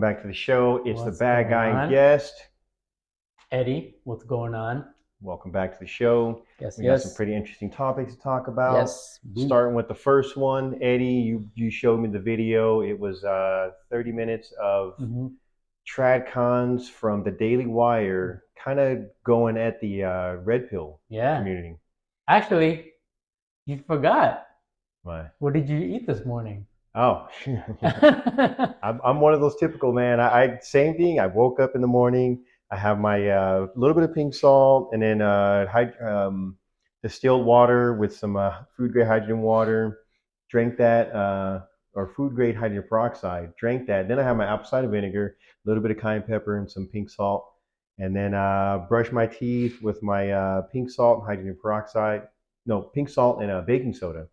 back to the show. It's the What's bad going guy on? guest. Eddie, what's going on? Welcome back to the show. Yes, We got some yes, pretty interesting topics to talk about. yes. Starting with the first one, Eddie, you showed me the video. It was 30 minutes of Mm-hmm. trad cons from the Daily Wire, kind of going at the red pill Yeah. community. Actually, you forgot. Why? What did you eat this morning? Oh, I'm one of those typical, man. I same thing. I woke up in the morning. I have my little bit of pink salt and then distilled water with some food grade hydrogen water. Drank that or food grade hydrogen peroxide. Drank that. Then I have my apple cider vinegar, a little bit of cayenne pepper, and some pink salt. And then brush my teeth with my pink salt and hydrogen peroxide. No, pink salt and baking soda.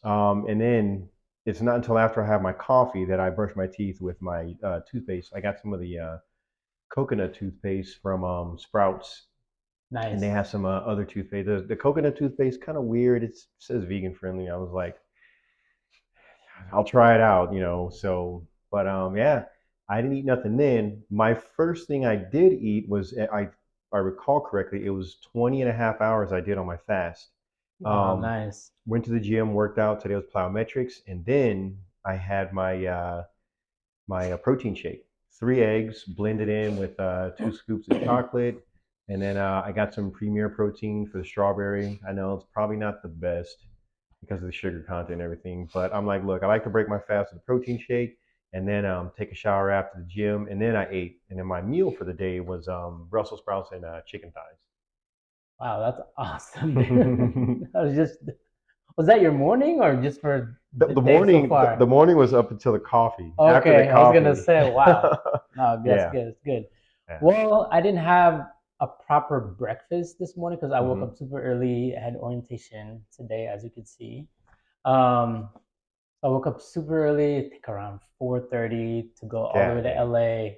And then it's not until after I have my coffee that I brush my teeth with my toothpaste. I got some of the coconut toothpaste from Sprouts, and they Nice. have some other toothpaste. The coconut toothpaste kind of weird. It says vegan friendly. I was like, I'll try it out, So, but yeah, I didn't eat nothing then. My first thing I did eat was I recall correctly, it was 20 and a half hours I did on my fast. Wow, Um, nice. Went to the gym, worked out. Today was plyometrics, and then I had my protein shake. 3 eggs blended in with 2 scoops of chocolate, and then I got some Premier protein for the strawberry. I know it's probably not the best because of the sugar content and everything, but I'm like, look, I like to break my fast with a protein shake, and then take a shower after the gym, and then I ate. And then my meal for the day was Brussels sprouts and chicken Wow, that's awesome, thighs. dude. Was that your morning or just for The, the the day so morning, the, far? the morning was up until the coffee. After the Okay, I was gonna coffee, say, wow. No, that's yeah, good. It's good. yeah. Well, I didn't have a proper breakfast this morning because I woke Hmm. up super early. I had orientation today, as you could see. Um, I woke up super early, I think around 4:30 to go all the way God to dang. LA.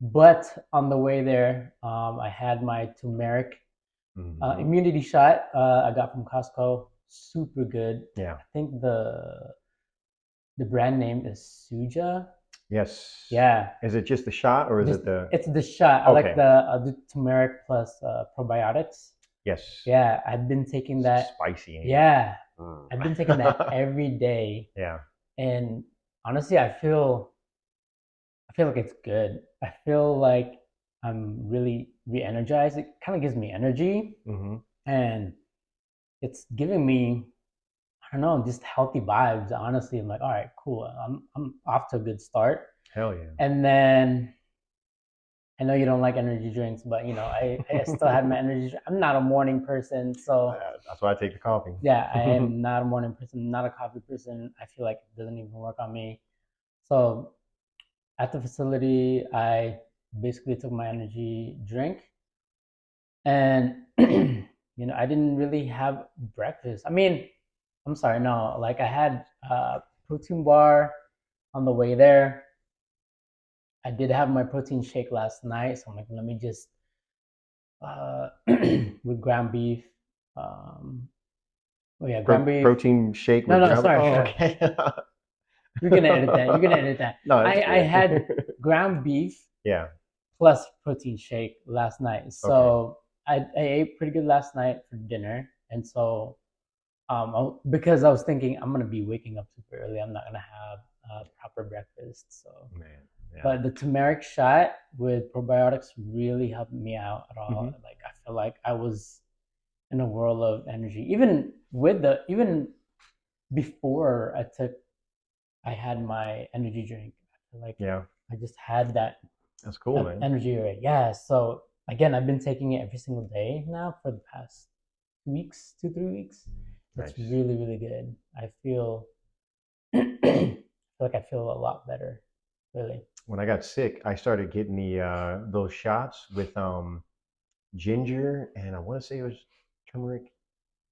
But on the way there, I had my turmeric Hmm. immunity shot I got from Costco. Super good. Yeah. I think the brand name is Suja. Yes. Yeah, Is it just the shot or is just it the? it's the shot. I like Okay. the turmeric plus probiotics. Yes. Yeah, I've been taking It's that. spicy, ain't it? Yeah, I've been taking that Mm. every day, Yeah. and honestly, I feel like it's good. I feel like I'm really re-energized. It kind of gives me energy, Hmm. and it's giving me, I don't know, just healthy vibes. Honestly, I'm like, all right, cool. I'm off to a good start. Hell yeah. And then I know you don't like energy drinks, but I still had my energy. I'm not a morning person, so That's why I take the coffee. yeah, I am not a morning person, not a coffee person. I feel like it doesn't even work on me. So at the facility, I basically took my energy drink, and I didn't really have breakfast. I mean, I'm sorry, no, like I had a protein bar on the way there. I did have my protein shake last night, so I'm like, let me just uh, with ground beef. Um, oh yeah, ground beef. Protein shake No, with no, ground. sorry, Oh, sorry. okay. You're gonna edit that. You're gonna edit that. No, I that's I had good. ground beef Yeah. plus protein shake last night. Okay. So I ate pretty good last night for dinner, and so because I was thinking I'm gonna be waking up super early, I'm not gonna have proper breakfast. So, Man. Yeah. but the turmeric shot with probiotics really helped me out at all. Hmm. Like I feel like I was in a world of energy. Even before I had my energy drink. I feel like Yeah. I just had That's cool, man. energy right. Yeah. So again, I've been taking it every single day now for the past 2 weeks, 3 weeks. It's Nice. really, really good. I feel I feel like I feel a lot better. Really. When I got sick, I started getting the those shots with ginger and I want to say it was turmeric.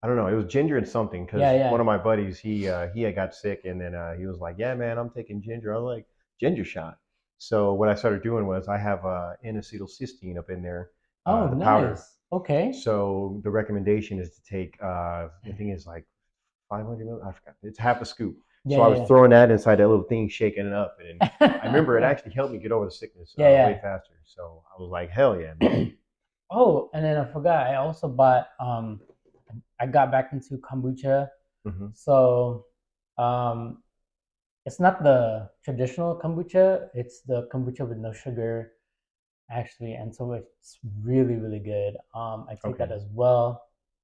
I don't know. It was ginger and something Yeah, because one yeah. of my buddies he had got sick and then he was like, "Yeah, man, I'm taking ginger." I was like, "Ginger shot." So what I started doing was I have N-acetylcysteine up in there, Oh, the powder. nice. Okay. So the recommendation is to take I think it's like 500 mil. I forgot. It's half a scoop. Yeah, So I was yeah, throwing that inside that little thing, shaking it up, and yeah. I remember it actually helped me get over the sickness Yeah, way yeah. faster. So I was like, hell yeah, man. Oh, and then I forgot. I also bought. I got back into kombucha. Hmm. So, um, it's not the traditional kombucha. It's the kombucha with no sugar, actually, and so it's really, really good. I take that Okay. as well.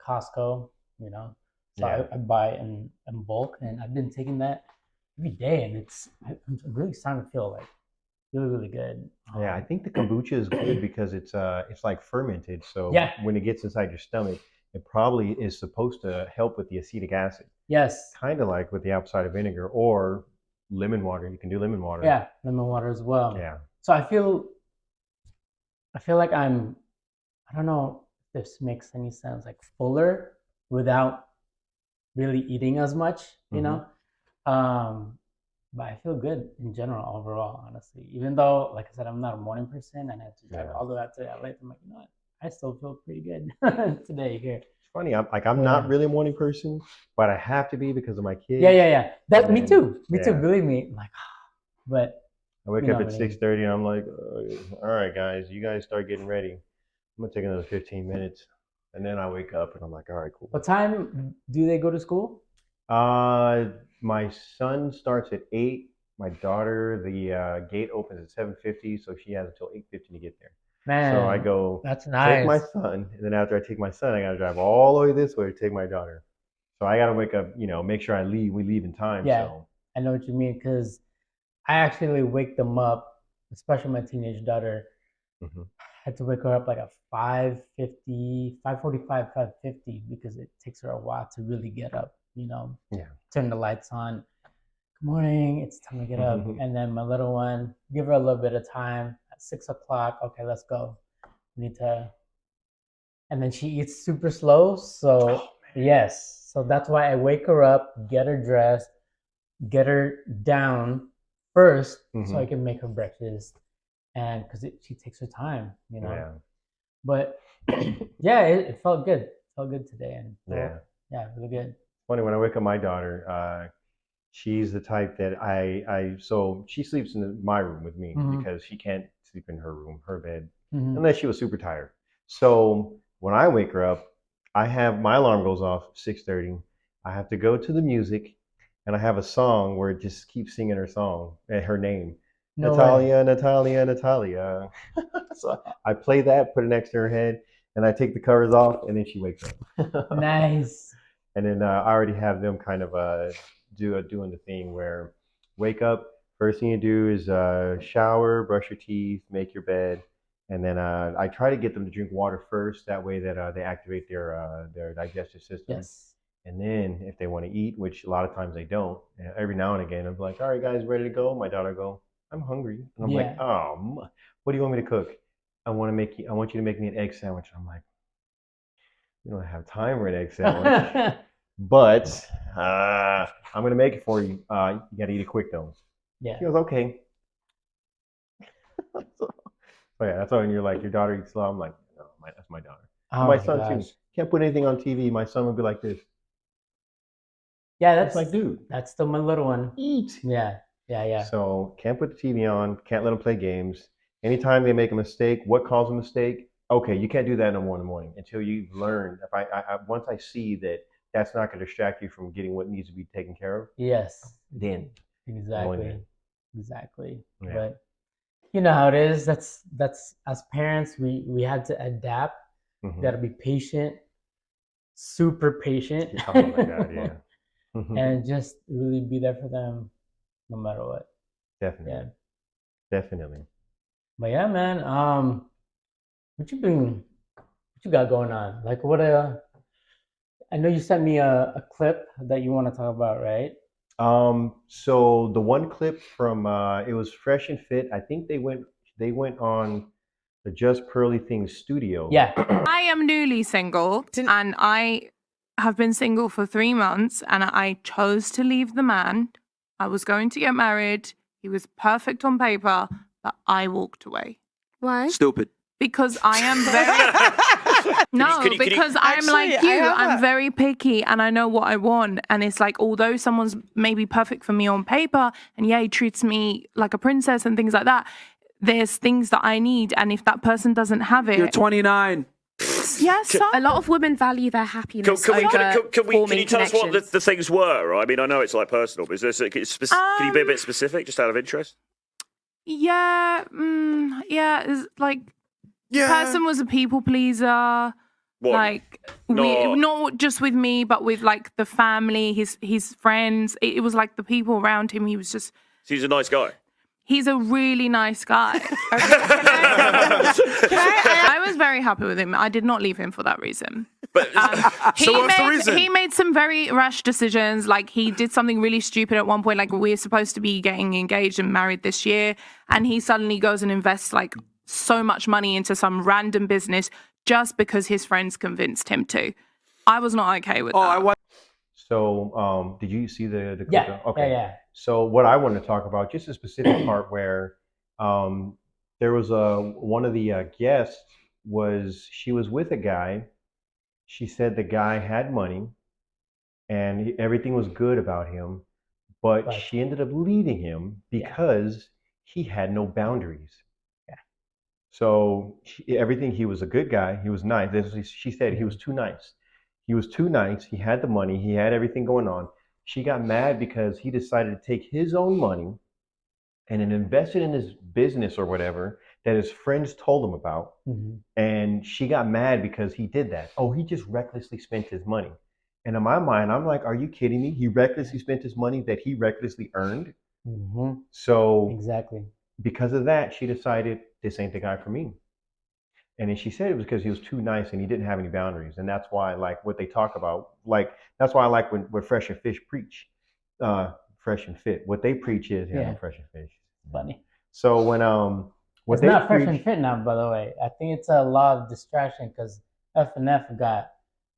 Costco, you know. So Yeah. I buy in bulk, and I've been taking that every day, and I'm really starting to feel like really, really good. Yeah, I think the kombucha is good because it's like fermented. So Yeah. when it gets inside your stomach, it probably is supposed to help with the acetic acid, Yes. kind of like with the apple cider vinegar or lemon water. You can do lemon water. Yeah. Lemon water as well. Yeah. So I feel like I don't know if this makes any sense, like fuller without really eating as much, you Hmm. know? Um, but I feel good in general overall, honestly. Even though, like I said, I'm not a morning person and I had to drive Yeah. all the way out to LA. I'm like, you know what? I still feel pretty good today here. It's funny. I'm not Yeah. really a morning person, but I have to be because of my Yeah, kids. yeah, yeah. And That me then too. Me too. yeah, Believe me. I'm like, but I wake you know up what at I six mean. thirty and I'm like, all right, guys, you guys start getting ready. I'm gonna take another 15 minutes, and then I wake up and I'm like, all right, cool. What time do they go to school? Uh, my son starts at 8. My daughter, the gate opens at 7:50, so she has until 8:50 to get there. So I Man, go that's take my nice. son, and then after I take my son, I gotta drive all the way this way to take my daughter. So I gotta wake up, make sure we leave in time. Yeah, So I know what you mean because I actually wake them up, especially my teenage daughter. mhm. I had to wake her up like at 5:50, 5:45, 5:50 because it takes her a while to really get up, Yeah. turn the lights on. Good morning, it's time to get up. And then my little one, give her a little bit of time at 6 o'clock. Okay, let's go. We need to, and then she eats super slow. So, Oh yes, so that's why I wake her up, get her dressed, get her down first man. so I can make her breakfast and because she takes her time. Yeah. But yeah, it felt good. It felt good today and felt, Yeah. yeah, really good. Funny when I wake up my daughter, she's the type that so she sleeps in my room with me Mm-hmm. because she can't sleep in her room, her bed, Mm-hmm. unless she was super tired. So when I wake her up, I have my alarm goes off 6:30. I have to go to the music, and I have a song where it just keeps singing her song and her name, No way. Natalia, Natalia, Natalia. So I play that, put it next to her head, and I take the covers off, and then she wakes up. Nice. And then I already have them kind of doing the thing where wake up. First thing you do is shower, brush your teeth, make your bed, and then I try to get them to drink water first. That way that they activate their digestive system. Yes. And then if they want to eat, which a lot of times they don't, every now and again I'm like, all right guys, ready to go? My daughter go, I'm hungry, and I'm like, Yeah. oh, what do you want me to cook? I want you to make me an egg sandwich. And I'm like, we don't have time for an egg sandwich. But I'm gonna make it for you. You gotta eat it quick though. Yeah. She goes, okay. So, so yeah, that's when you're like, your daughter eats slow. I'm like, no, that's my daughter. And Oh my my son too. gosh. Can't put anything on TV. My son would be like this. Yeah, It's like, dude, that's still my little one. eat. Yeah. Yeah, yeah. So can't put the TV on. Can't let them play games. Anytime they make a mistake, what caused a mistake? Okay, you can't do that no more in the morning until you've learned. If once I see that that's not going to distract you from getting what needs to be taken care of, Yes. then only Exactly. then. Exactly. Yeah. But you know how it is. That's as parents we had to adapt. You Hmm. got to be patient, super patient, Oh my God, yeah. and just really be there for them no matter what. Yeah. Definitely, definitely. But yeah, man. What you got going on? Like what I know you sent me a clip that you want to talk about, right? So the one clip from it was Fresh and Fit. I think they went on the Just Pearly Things studio. Yeah. I am newly single and I have been single for 3 months and I chose to leave the man. I was going to get married. He was perfect on paper, but I walked away Why? Stupid. because I am very No, can you- because I'm Actually, like you. I have I'm a- very picky and I know what I want. And it's like, although someone's maybe perfect for me on paper and yeah, he treats me like a princess and things like that, there's things that I need. And if that person doesn't have it, You're 29. yes, so A lot of women value their happiness Can over you tell us what connections. the things were? I mean, I know it's like personal, but can you be a bit specific, just out of interest? yeah, it's like person was a people pleaser. What? Like not just with me, but with like the family, his friends. It was like the people around him. He was just. So he's a nice guy. He's a really nice guy. I was very happy with him. I did not leave him for that reason. But So what's the reason? He made some very rash decisions. Like he did something really stupid at one point. Like we're supposed to be getting engaged and married this year, and he suddenly goes and invests like so much money into some random business just because his friends convinced him to. I was not okay with that. So, did you see the clip? Yeah. Okay. Yeah. So what I want to talk about, just a specific part where there was one of the guests she was with a guy. She said the guy had money and everything was good about him, but Right. she ended up leaving him because he had no boundaries. Yeah. So everything, he was a good guy. He was nice. She said he was too nice. He was too nice. He had the money. He had everything going on. She got mad because he decided to take his own money and then invested in his business or whatever that his friends told him about. Mm-hmm. And she got mad because he did that. Oh, he just recklessly spent his money. And in my mind, I'm like, are you kidding me? He recklessly spent his money that he recklessly earned. Mm-hmm. So Exactly. because of that, she decided this ain't the guy for me. And then she said it was because he was too nice and he didn't have any boundaries. And that's why, like, what they talk about, like, that's why I like when Fresh and Fish preach, Fresh and Fit. What they preach is, Fresh and Fish. Funny. So when what It's they not Fresh preach, and Fit now, by the way. I think it's a lot of distraction because F&F got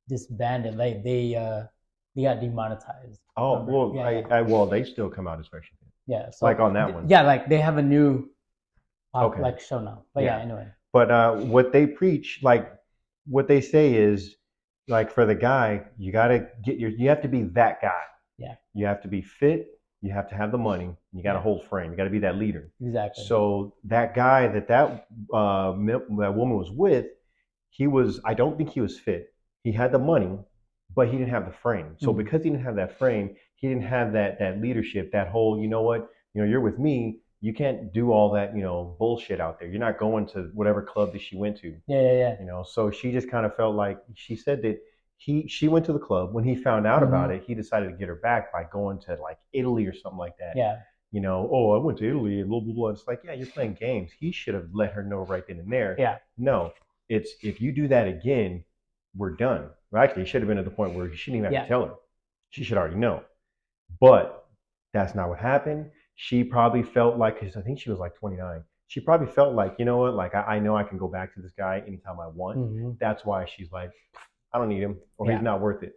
disbanded. Like they got demonetized. oh Remember? well, Yeah, well, they still come out as Fresh and Fit. yeah. So Like on that one. Yeah, like they have a new Okay. like show now. But yeah, anyway. But what they preach, like what they say is, like for the guy, you have to be that guy. Yeah. You have to be fit. You have to have the money. You got to hold frame. You got to be that leader. Exactly. So that guy that woman was with, I don't think he was fit. He had the money, but he didn't have the frame. So because he didn't have that frame, he didn't have that leadership, that whole, you know what, you're with me. You can't do all that, bullshit out there. You're not going to whatever club that she went to. Yeah. So she just kind of felt like, she said that she went to the club. When he found out about it, he decided to get her back by going to like Italy or something like that. Yeah. Oh, I went to Italy and blah, blah, blah. It's like, yeah, you're playing games. He should have let her know right then and there. Yeah. No, it's if you do that again, we're done. Well, actually, it should have been at the point where you shouldn't even have to tell her. She should already know. But that's not what happened. She probably felt like, because I think she was like 29. She probably felt like, you know what, like I know I can go back to this guy anytime I want. Mm-hmm. That's why she's like, I don't need him, or he's not worth it.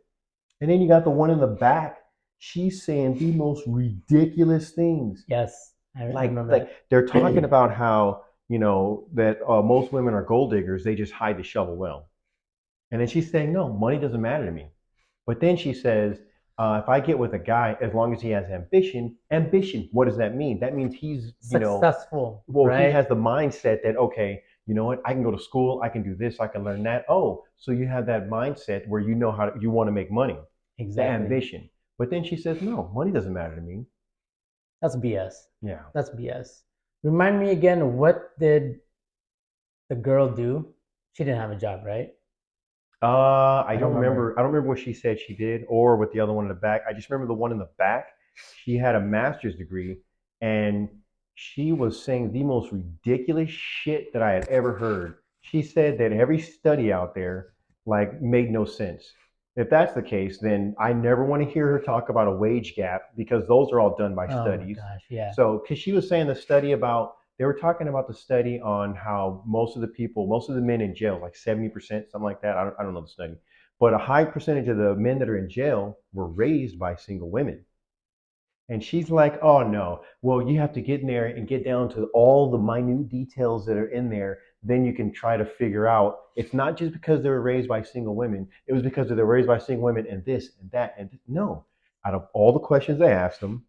And then you got the one in the back. She's saying the most ridiculous things. Yes. I remember that. They're talking about how, that most women are gold diggers. They just hide the shovel well. And then she's saying, no, money doesn't matter to me. But then she says, if I get with a guy, as long as he has ambition, what does that mean? That means he's, successful. Well, right? He has the mindset that, okay, you know what? I can go to school. I can do this. I can learn that. Oh, so you have that mindset where you want to make money. Exactly. The ambition. But then she says, no, money doesn't matter to me. That's BS. Yeah. That's BS. Remind me again, what did the girl do? She didn't have a job, right? I don't remember. I don't remember what she said she did or what the other one in the back. I just remember the one in the back. She had a master's degree and she was saying the most ridiculous shit that I had ever heard. She said that every study out there like made no sense. If that's the case, then I never want to hear her talk about a wage gap because those are all done by studies. Oh my gosh, yeah. So, because she was saying they were talking about the study on how most of the men in jail, like 70%, something like that. I don't know the study, but a high percentage of the men that are in jail were raised by single women. And she's like, oh no, well, you have to get in there and get down to all the minute details that are in there then you can try to figure out it's not just because they were raised by single women. It was because they were raised by single women and this and that and no. Out of all the questions they asked them,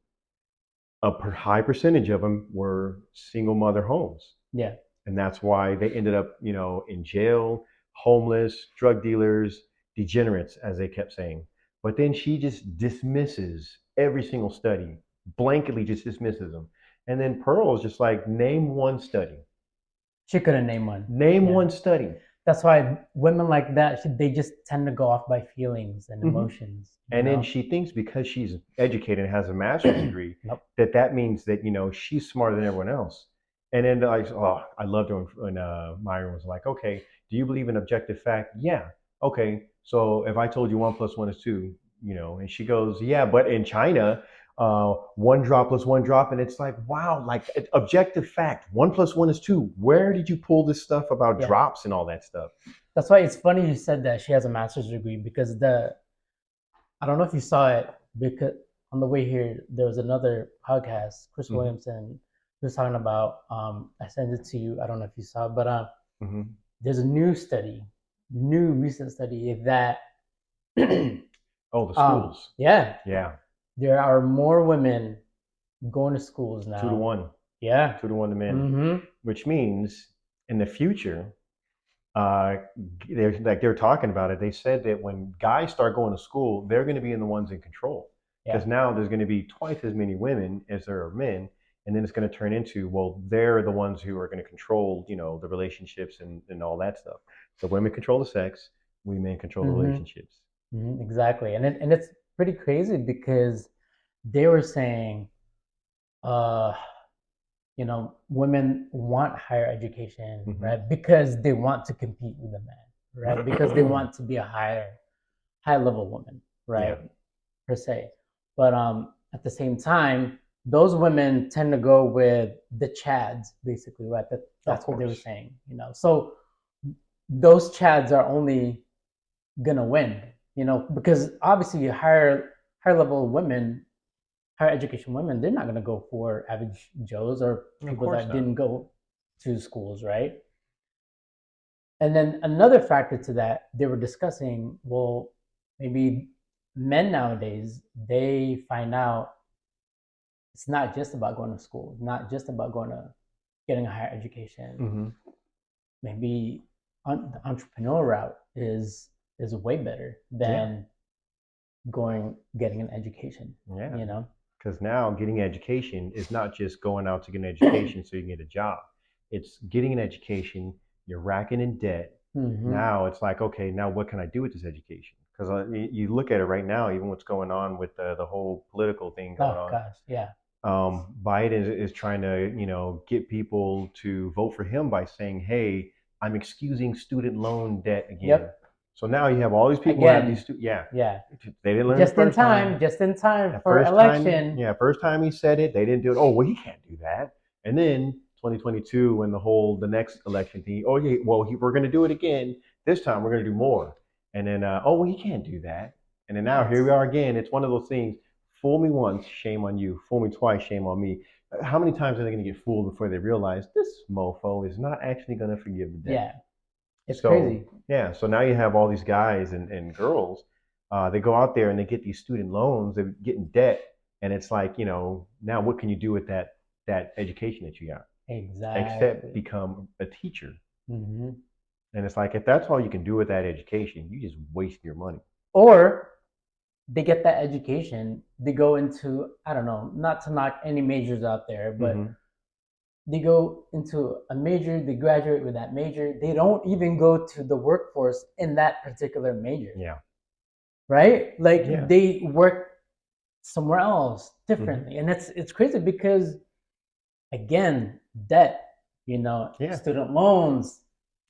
high percentage of them were single mother homes. Yeah. And that's why they ended up, in jail, homeless, drug dealers, degenerates, as they kept saying. But then she just dismisses every single study, blanketly just dismisses them. And then Pearl is just like, name one study. She couldn't name one. Name one study. That's why women like that, they just tend to go off by feelings and emotions. And then she thinks because she's educated and has a master's degree, that means that, she's smarter than everyone else. And then I loved her when Myron was like, okay, do you believe in objective fact? Yeah. Okay. So if I told you 1 + 1 is 2, and she goes, yeah, but in China, 1 drop plus 1 drop. And it's like, wow, like objective fact, 1 + 1 is 2. Where did you pull this stuff about drops and all that stuff? That's why it's funny you said that she has a master's degree, because I don't know if you saw it, because on the way here, there was another podcast, Chris Williamson, he was talking about, I sent it to you. I don't know if you saw it, but there's a new recent study that the schools. Yeah. There are more women going to schools now. 2 to 1. Yeah. 2 to 1 to men. Which means in the future, they're talking about it. They said that when guys start going to school, they're going to be the ones in control. Because now there's going to be twice as many women as there are men. And then it's going to turn into, well, they're the ones who are going to control, the relationships and all that stuff. So women control the sex, we men control the relationships. Exactly. And it's pretty crazy, because they were saying, women want higher education, right? Because they want to compete with the men, right? Because they want to be a high level woman, right? Per se. But at the same time, those women tend to go with the chads, basically, right? That's what they were saying, So those chads are only gonna win, because obviously higher level women, higher education women, they're not going to go for average Joes or people that didn't go to schools, right? And then another factor to that, they were discussing, well, maybe men nowadays, they find out it's not just about going to school, not just about getting a higher education. Maybe the entrepreneurial route is way better than getting an education, Because now getting education is not just going out to get an education so you can get a job. It's getting an education, you're racking in debt. Now it's like, okay, now what can I do with this education? Because you look at it right now, even what's going on with the whole political thing going on. Gosh, yeah. Biden is trying to, get people to vote for him by saying, hey, I'm excusing student loan debt again. So now you have all these people who have these they didn't learn just in time for election. First time he said it, they didn't do it. Oh, well, he can't do that. And then 2022, when the next election thing, we're going to do it again. This time we're going to do more. And then, he can't do that. And then now here we are again. It's one of those things. Fool me once, shame on you. Fool me twice, shame on me. How many times are they going to get fooled before they realize this mofo is not actually going to forgive the debt? Yeah. It's crazy. Yeah. So now you have all these guys and girls, they go out there and they get these student loans, they get in debt. And it's like, now what can you do with that education that you got? Exactly. Except become a teacher. And it's like, if that's all you can do with that education, you just waste your money. Or they get that education, they go into, I don't know, not to knock any majors out there, but they go into a major, they graduate with that major, they don't even go to the workforce in that particular major. Yeah. Right? Like they work somewhere else differently. And it's crazy because, again, debt, student loans.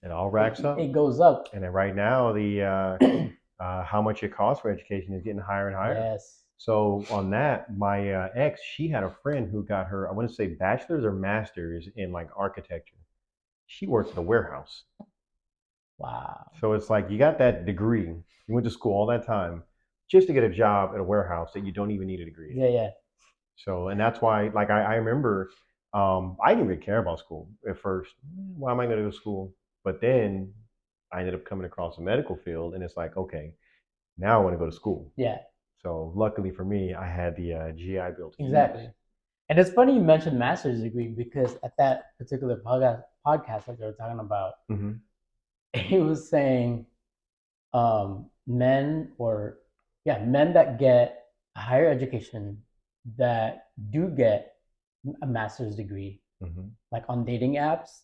It all racks up. It goes up. And then right now, the how much it costs for education is getting higher and higher. Yes. So on that, my ex, she had a friend who got her, I want to say bachelor's or master's in like architecture. She works at a warehouse. Wow. So it's like you got that degree, you went to school all that time just to get a job at a warehouse that you don't even need a degree. Yeah. So, and that's why, like I remember I didn't really care about school at first. Why am I going to go to school? But then I ended up coming across the medical field, and it's like, okay, now I want to go to school. Yeah, So luckily for me, I had the GI Bill to exactly. use. And it's funny you mentioned master's degree because at that particular podcast that they were talking about, Mm-hmm. he was saying men or men that get a higher education that do get a master's degree, Mm-hmm. like on dating apps,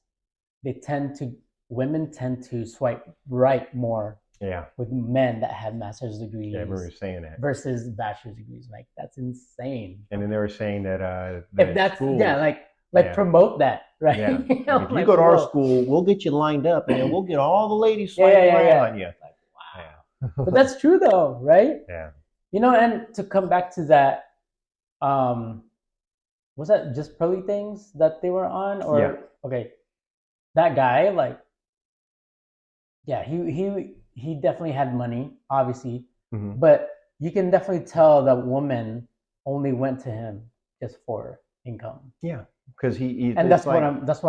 women tend to swipe right more Yeah, with men that have master's yeah, I degrees remember saying that. versus bachelor's degrees. Like that's insane. And then they were saying that If that's schools, like yeah, promote that, right? yeah, You know, like if you like, go to our whoa. school, we'll get you lined up, and then we'll get all the ladies Yeah, swiping yeah, right yeah. on you. Like, wow. Yeah, But that's true though, right? yeah, You know, and to come back to that, was that just pearly things that they were on, or Yeah. okay, that guy, like, yeah, he definitely had money, obviously, hmm but you can definitely tell that woman only went to him just for income. yeah, because he And it's that's what like that's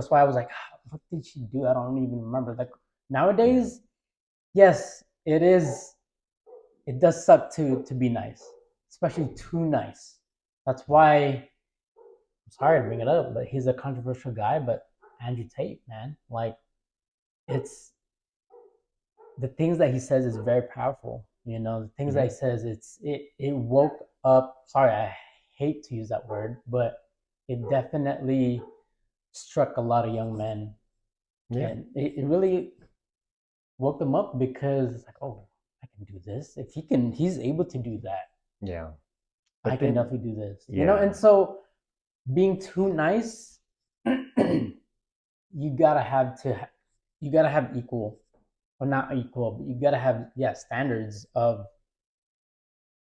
why I was like, what did she do? I don't even remember. Like nowadays, yes, it does suck to be nice, especially too nice. That's why I'm sorry to bring it up, but he's a controversial guy. But Andrew Tate, man, like it's the things that he says is very powerful. You know, the things that he says, it woke up. Sorry, I hate to use that word, but it definitely struck a lot of young men, yeah, and it really woke them up because it's like, oh, I can do this. If he's able to do that. yeah. I But can then, definitely do this. You know, yeah, and so being too nice, you gotta you gotta have equal, or not equal, but you gotta have standards of,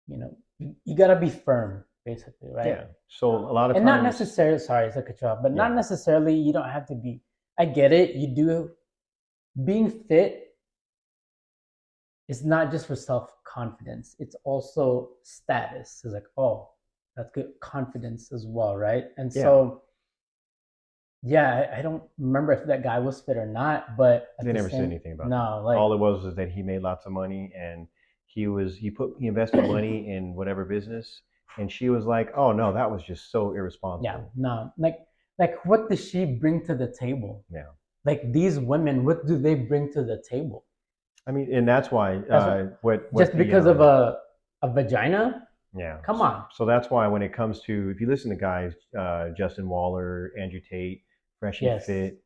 you gotta be firm, basically, right? yeah. So a lot of And not times, necessarily, sorry to cut you off, but not yeah, necessarily you don't have to be. I get it. You do being fit is not just for self confidence. It's also status. It's like, oh, that's good confidence as well, right? And yeah. so yeah, I don't remember if that guy was fit or not, but at They the never said same, anything about that. no, like, All it was that he made lots of money, and he invested money in whatever business, and she was like, oh no, that was just so yeah, irresponsible. no, like what does she bring to the table? Yeah. Like these women, what do they bring to the table? I mean, and that's why That's what, what just the because of a vagina? yeah. Come on. So that's why when it comes to, if you listen to guys, Justin Waller, Andrew Tate, Fresh and Yes. Fit,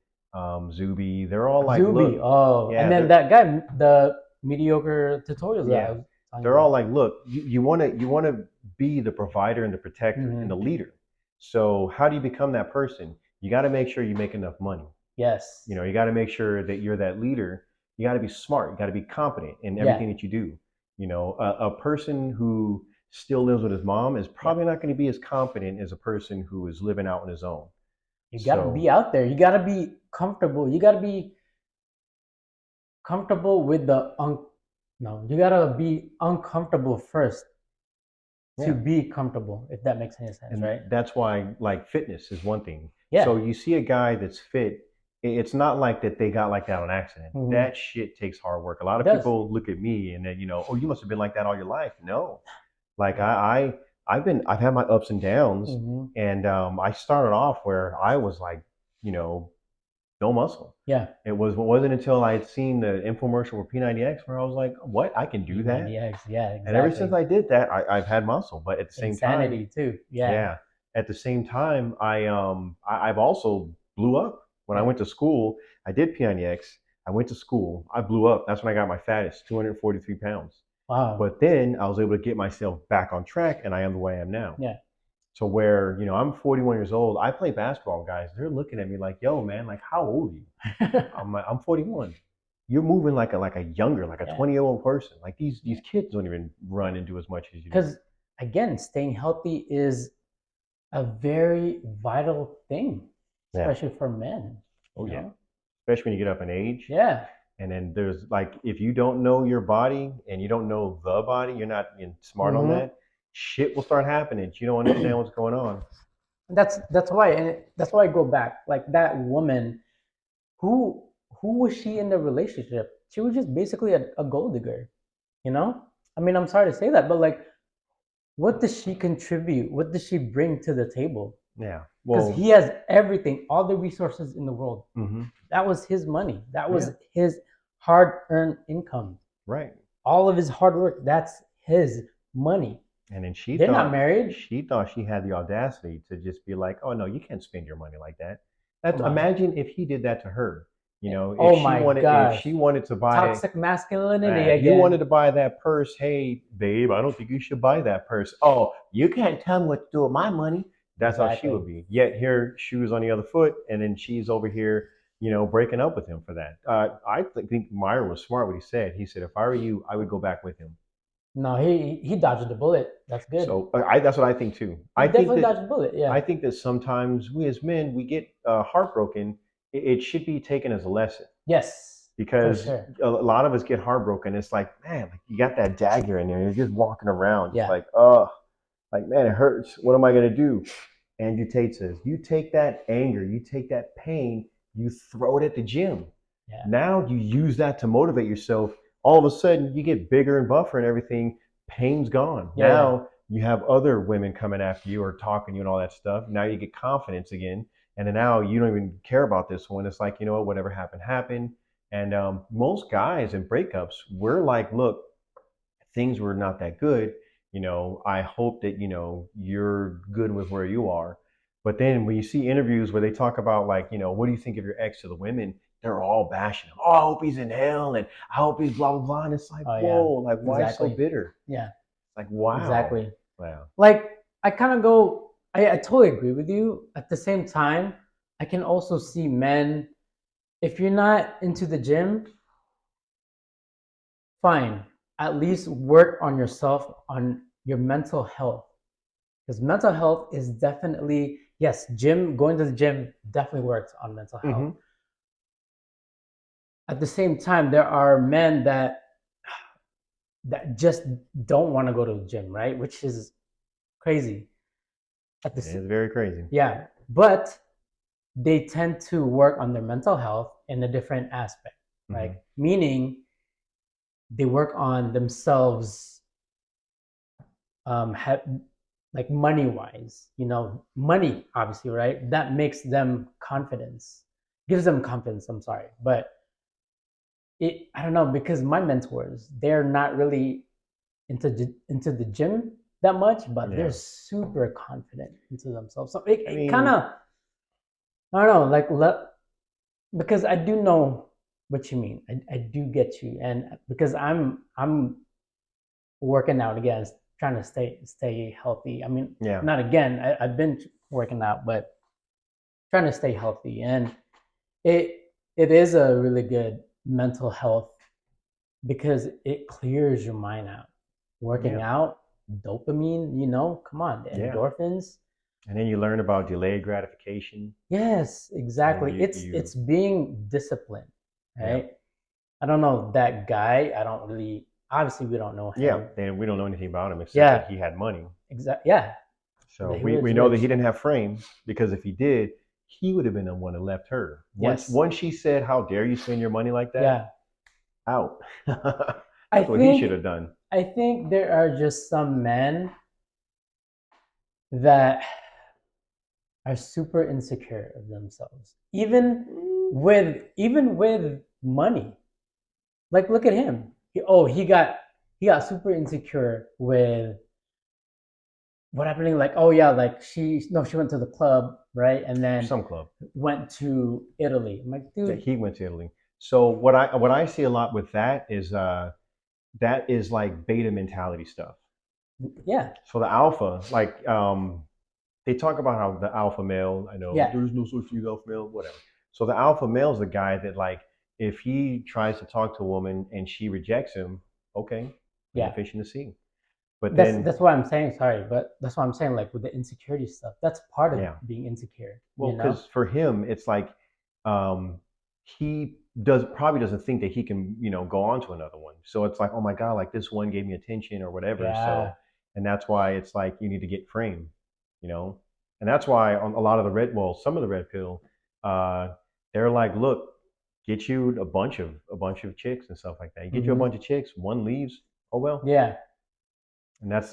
Zuby, they're all like, Zuby. look, Oh, yeah, and then that guy, the mediocre tutorials that I yeah, was talking they're all about. like, look, you want to be the provider and the protector and the leader. So how do you become that person? You got to make sure you make enough money. Yes. You know, you got to make sure that you're that leader. You got to be smart. You got to be competent in everything that you do. You know, a person who still lives with his mom is probably not going to be as competent as a person who is living out on his own. You got to be out there. You got to be comfortable. You got to be comfortable with no, you got to be uncomfortable first to be comfortable, if that makes any sense, And right? that's why, like, fitness is one thing. Yeah. So you see a guy that's fit, it's not like that they got like that on accident. Mhm. That shit takes hard work. A lot of It does. people look at me and then, you know, oh, you must have been like that all your life. No, like I've had my ups and downs, Mhm. and I started off where I was like, you know, no muscle. Yeah. It wasn't until I had seen the infomercial for P90X where I was like, what? I can do that. Yeah, exactly. And ever since I did that, I've had muscle. But at the same Insanity time, too. Yeah. yeah. At the same time, I've also blew up. When I went to school, I did P90X. I went to school. I blew up. That's when I got my fattest, 243 pounds. Wow. But then I was able to get myself back on track, and I am the way I am now. Yeah. So where, you know, I'm 41 years old. I play basketball, guys. They're looking at me like, yo, man, like, how old are you? I'm 41. You're moving like a younger, like a 20-year-old person. Like these kids don't even run and do as much as you do. Because again, staying healthy is a very vital thing, especially for men. Oh yeah. Especially when you get up in age. Yeah. And then there's like, if you don't know your body and you don't know the body, you're not smart on that, shit will start happening. You don't understand what's going on. That's why, and that's why I go back. Like that woman, who who was she in the relationship? She was just basically a gold digger, you know. I mean, I'm sorry to say that, but like, what does she contribute? What does she bring to the table? Yeah. Because Well, he has everything, all the resources in the world. hmm That was his money. That was yeah, his hard-earned income. right. All of his hard work. That's his money. And then They're not married. she thought she had the audacity to just be like, "Oh no, you can't spend your money like that." That's Come on. imagine if he did that to her. You know, Oh my if gosh. she wanted to buy, Toxic masculinity if you wanted again. to buy that purse, hey babe, I don't think you should buy that purse. Oh, you can't tell me what to do with my money. That's how she Exactly. would be. Yet here, shoes on the other foot, and then she's over here, breaking up with him for that. I think Myron was smart. What he said. He said, if I were you, I would go back with him. No, he dodged the bullet. That's good. So that's what I think too. He definitely dodged the bullet. Yeah. I think that sometimes we as men we get heartbroken. It should be taken as a lesson Yes. For because sure. a lot of us get heartbroken. It's like, man, like you got that dagger in there. You're just walking around, just Yeah. like, oh, like man, it hurts. What am I gonna do? Andrew Tate says, you take that anger, you take that pain, you throw it at the gym. Yeah. Now you use that to motivate yourself. All of a sudden, you get bigger and buffer and everything. Pain's gone. Yeah, Now you have other women coming after you or talking to you and all that stuff. Now you get confidence again. And then now you don't even care about this one. It's like, you know what, whatever happened, happened. And most guys in breakups, we're like, look, things were not that good. I hope that, you're good with where you are. But then when you see interviews where they talk about like, what do you think of your ex to the women? They're all bashing him. Oh, I hope he's in hell and I hope he's blah, blah, blah. And it's like, Oh yeah. whoa, like why so Exactly. bitter? Yeah. Like, wow. Exactly. Wow. Like I kind of go. I totally agree with you. At the same time, I can also see men. If you're not into the gym, fine. At least work on yourself, on your mental health. Because mental health is definitely, yes, going to the gym definitely works on mental health. Mm-hmm. At the same time, there are men that just don't want to go to the gym, right? Which is crazy. It's very crazy. Yeah, but they tend to work on their mental health in a different aspect, right? Mm-hmm. Meaning they work on themselves, like money wise, money obviously, right? That makes them confidence, gives them confidence. I'm sorry, but I don't know, because my mentors, they're not really into the gym that much, but Yeah. they're super confident into themselves. So it I mean, kind of, I don't know, like because I do know what you mean. I do get you, and because I'm working out again, trying to stay healthy. I mean, yeah. not again. I've been working out, but trying to stay healthy, and it is a really good mental health because it clears your mind out. Working Yeah. out, dopamine, come on, the Yeah. endorphins. And then you learn about delayed gratification. Yes, exactly. And It's being disciplined, Yeah. right? I don't know that guy. I don't really. Obviously, we don't know him. Yeah, and we don't know anything about him except Yeah. that he had money. Exactly. Yeah. So That he we was know that rich. he didn't have frame because if he did, he would have been the one that left her. Yes. Once she said, "How dare you spend your money like that?" Yeah. Out. I That's what he should have done. I think there are just some men that are super insecure of themselves, even with money. Like, look at him. He got super insecure with what happening. Like, oh yeah, like she went to the club, right, and then Some club. went to Italy. I'm like, Yeah, dude, he went to Italy. So what I see a lot with that is like beta mentality stuff. yeah, So the alpha, like they talk about how the alpha male, I know Yeah. there's no such thing as alpha male, whatever. So the alpha male is the guy that like if he tries to talk to a woman and she rejects him, okay, Yeah. fish in the sea. But that's then that's why I'm saying sorry, but that's why I'm saying, like, with the insecurity stuff. That's part of Yeah. being insecure. well, you know? because for him it's like he probably doesn't think that he can go on to another one. So it's like, oh my god, like this one gave me attention or whatever. So Yeah. and that's why it's like you need to get frame, you know. And that's why on a lot of some of the red pill, they're like, look, get you a bunch of chicks and stuff like that. You get you a bunch of chicks, one leaves, oh well. Yeah. And that's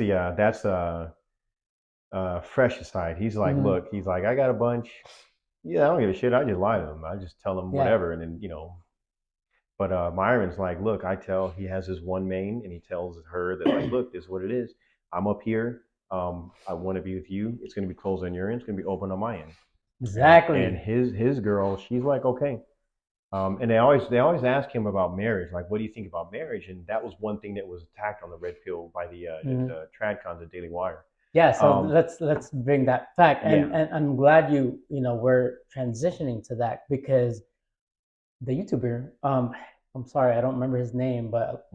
Fresh's side. He's like, look, he's like, I got a bunch. Yeah, I don't give a shit. I just lie to them. I just tell them whatever, and then But Myron's like, look, he has his one main, and he tells her that like, look, this is what it is. I'm up here. I want to be with you. It's going to be closed on your end. It's going to be open on my end. Exactly. And his girl, she's like, okay. And they always ask him about marriage. Like, what do you think about marriage? And that was one thing that was attacked on the red pill by the TradCons, the Daily Wire. Yeah, so let's bring that back, and I'm glad we're transitioning to that, because the YouTuber, I'm sorry, I don't remember his name, but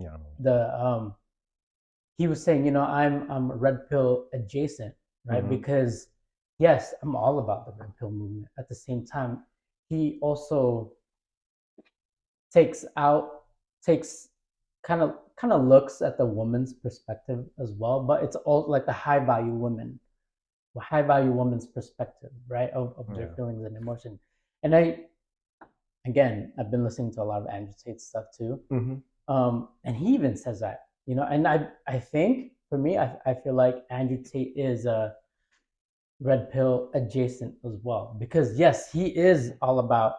he was saying, I'm red pill adjacent, right? Because yes, I'm all about the red pill movement. At the same time, he also takes kind of looks at the woman's perspective as well, but it's all like the high value woman's perspective, right, of their feelings and emotion. And I've been listening to a lot of Andrew Tate stuff too, and he even says that, and I think for me, I feel like Andrew Tate is a red pill adjacent as well, because yes, he is all about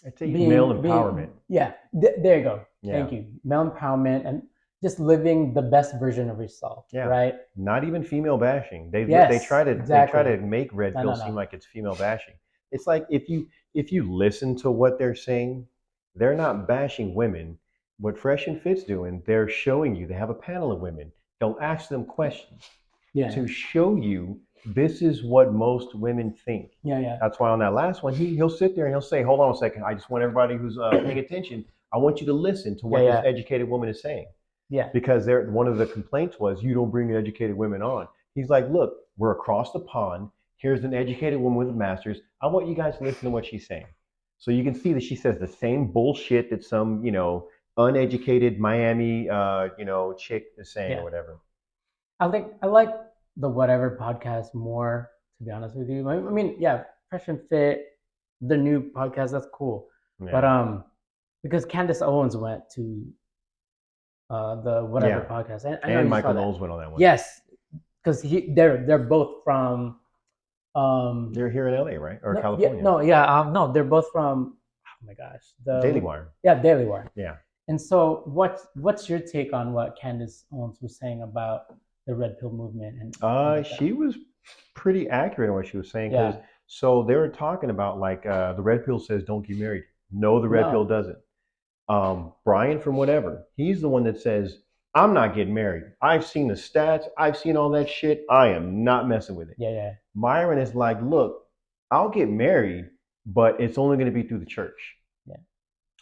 I'd say male empowerment. There you go. Thank you. Male empowerment and just living the best version of yourself. Right. Not even female bashing. They try to make red pill seem like it's female bashing. It's like if you listen to what they're saying, they're not bashing women. What Fresh and Fit's doing, they're showing you. They have a panel of women. They'll ask them questions to show you this is what most women think. That's why on that last one, he'll sit there and he'll say, hold on a second. I just want everybody who's paying attention. I want you to listen to what this educated woman is saying. Because one of the complaints was, you don't bring educated women on. He's like, look, we're across the pond. Here's an educated woman with a master's. I want you guys to listen to what she's saying. So you can see that she says the same bullshit that some, uneducated Miami, chick is saying or whatever. I like the Whatever podcast more, to be honest with you. I mean, Fresh and Fit, the new podcast, that's cool. But because Candace Owens went to the Whatever podcast, and Michael Knowles went on that one. Yes, because they're both from they're here in LA, right? Or California? No, they're both from, oh my gosh, the Daily Wire. Yeah, Daily Wire. Yeah. And so what's your take on what Candace Owens was saying about the red pill movement? And she was pretty accurate in what she was saying. So they were talking about like the red pill says don't get married. No, the red pill doesn't. Brian from Whatever, he's the one that says, I'm not getting married. I've seen the stats. I've seen all that shit. I am not messing with it. Myron is like, look, I'll get married, but it's only going to be through the church.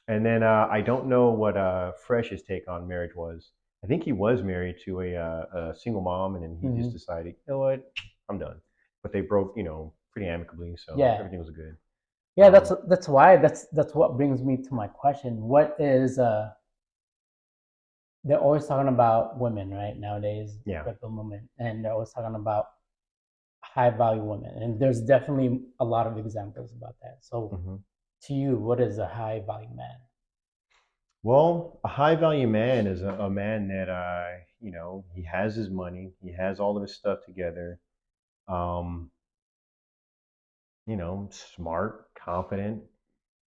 And then I don't know what Fresh's take on marriage was. I think he was married to a single mom, and then he just decided, you know what, I'm done. But they broke, pretty amicably, so everything was good. Yeah, that's what brings me to my question. What is they're always talking about women, right, nowadays, red pill movement, and they're always talking about high value women, and there's definitely a lot of examples about that. So to you, what is a high value man? Well, a high value man is a man that he has his money, he has all of his stuff together, smart, confident.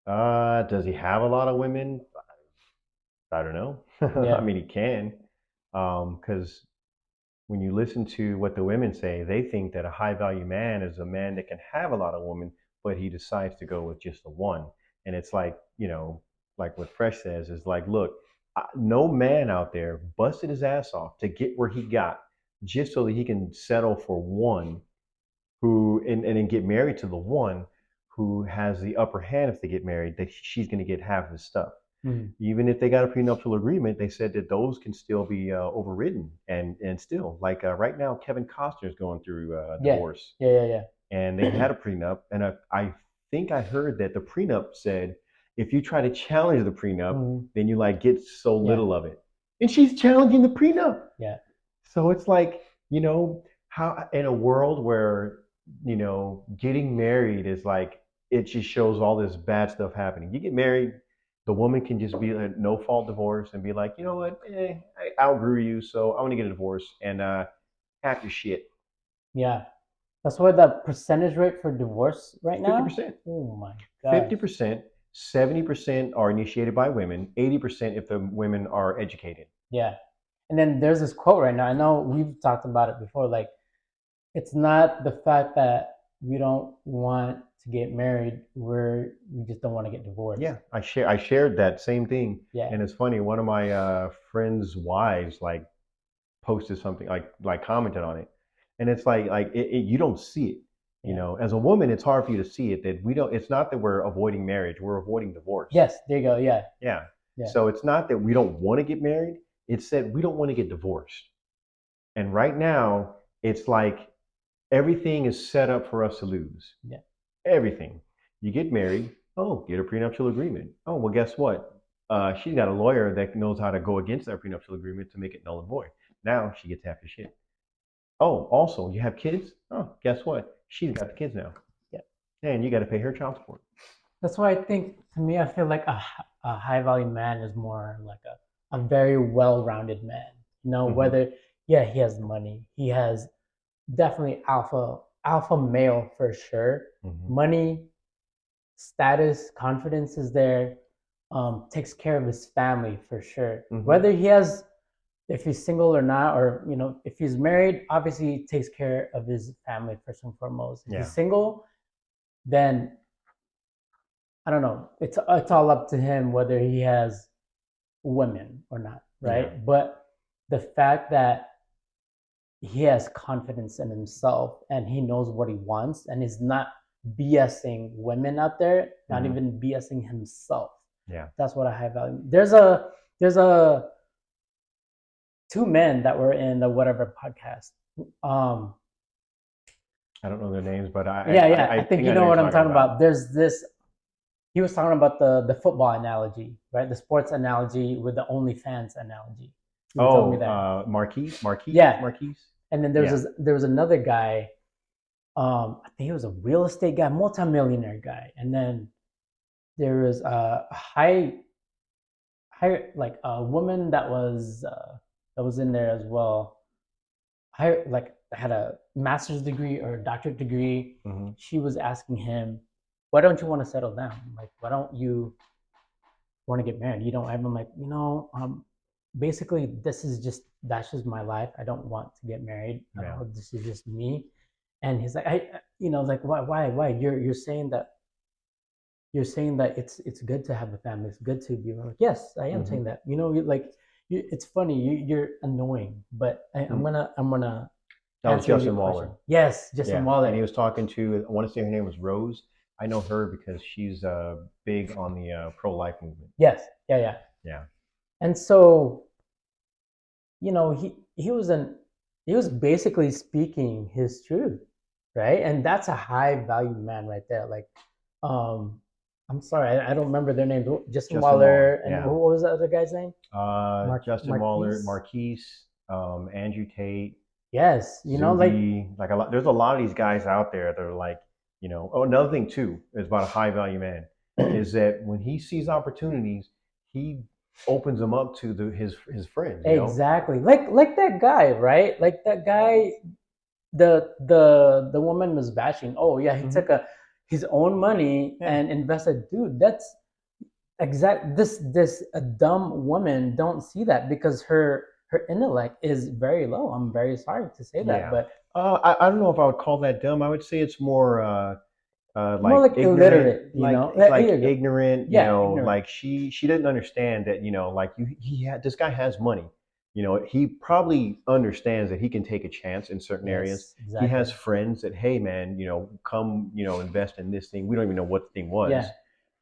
Does he have a lot of women? I don't know. I mean, he can, because when you listen to what the women say, they think that a high value man is a man that can have a lot of women, but he decides to go with just the one. And it's like, like what Fresh says is like, look, no man out there busted his ass off to get where he got just so that he can settle for one who, and then get married to the one who has the upper hand if they get married, that she's going to get half of his stuff. Even if they got a prenuptial agreement, they said that those can still be overridden, and still, like right now, Kevin Costner's going through a divorce. And they had a prenup, and I think I heard that the prenup said if you try to challenge the prenup, then you like get so little of it. And she's challenging the prenup. So it's like, how in a world where, getting married is like, it just shows all this bad stuff happening. You get married, the woman can just be a no fault divorce and be like, you know what, I outgrew you, so I want to get a divorce and pack your shit. Yeah. That's why the percentage rate for divorce right now. 50%. Oh my god. 50%, 70% are initiated by women, 80% if the women are educated. Yeah. And then there's this quote right now. I know we've talked about it before. Like, it's not the fact that we don't want to get married, we just don't want to get divorced. Yeah, I shared that same thing. Yeah. And it's funny, one of my friends' wives like posted something, like commented on it. And it's like you don't see it. Yeah. As a woman, it's hard for you to see it that we don't. It's not that we're avoiding marriage; we're avoiding divorce. Yes, there you go. Yeah. Yeah. Yeah. So it's not that we don't want to get married; it's that we don't want to get divorced. And right now, it's like everything is set up for us to lose. Yeah. Everything. You get married. Oh, get a prenuptial agreement. Oh, well, guess what? She's got a lawyer that knows how to go against that prenuptial agreement to make it null and void. Now she gets half the shit. Oh, also, you have kids? Oh, guess what? She's got the kids now. Yeah. And you got to pay her child support. That's why I think, to me, I feel like a high value man is more like a very well rounded man. Whether, yeah, he has money, he has definitely alpha male for sure. Money, status, confidence is there. Takes care of his family for sure. Whether if he's single or not, or if he's married, obviously he takes care of his family first and foremost. If he's single, then I don't know. It's all up to him whether he has women or not, right? Yeah. But the fact that he has confidence in himself and he knows what he wants and is not BSing women out there, not even BSing himself. Yeah. That's what I high value. There's a two men that were in the whatever podcast. I don't know their names, but I think you know what I'm talking about. There's this. He was talking about the football analogy, right? The sports analogy with the OnlyFans analogy. Marquise. Yeah. Marquise. And then there was another guy. I think he was a real estate guy, multimillionaire guy, and then there was a high like a woman that was in there as well. Like had a master's degree or a doctorate degree. She was asking him, why don't you want to settle down? Like, why don't you want to get married? You don't. I'm like, basically, that's just my life. I don't want to get married. Yeah. This is just me. And he's like, like, why? You're saying that it's good to have a family. It's good to be like, yes, I am saying that. It's funny. You're annoying, but I'm gonna. That was Justin Waller. Yes, Justin Waller. And he was talking to, I want to say her name was Rose. I know her because she's big on the pro-life movement. Yes. Yeah. And so, he was basically speaking his truth, right? And that's a high value man right there. Like, I'm sorry, I don't remember their names. Justin Waller, and what was the other guy's name? Justin Waller, Marquise, Andrew Tate. Yes, Zuby, like a lot. There's a lot of these guys out there that are like, Oh, another thing too is about a high value man is that when he sees opportunities, he opens them up to his friends. Exactly, like that guy, right? Like that guy, the woman was bashing. Oh yeah, he took his own money and invested. Dude, that's this a dumb woman don't see that because her intellect is very low. I'm very sorry to say that, but I don't know if I would call that dumb. I would say it's more more like illiterate, like ignorant. Ignorant. Like she didn't understand that. Like this guy has money. He probably understands that he can take a chance in certain areas. Exactly. He has friends that, hey man, come, invest in this thing. We don't even know what the thing was,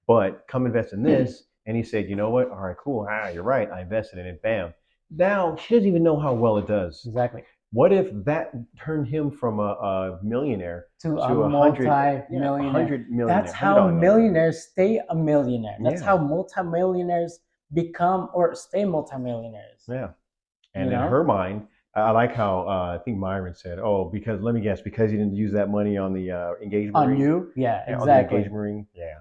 but come invest in this. And he said, you know what? All right, cool. You're right. I invested in it. Bam. Now she doesn't even know how well it does. Exactly. What if that turned him from a millionaire to a multi-millionaire? That's how millionaires stay a millionaire. That's how multimillionaires become or stay multimillionaires. Yeah. And in her mind, I like how I think Myron said, "Oh, because let me guess, because you didn't use that money on the engagement On ring, you? Yeah, yeah, on the exactly. engagement ring, yeah."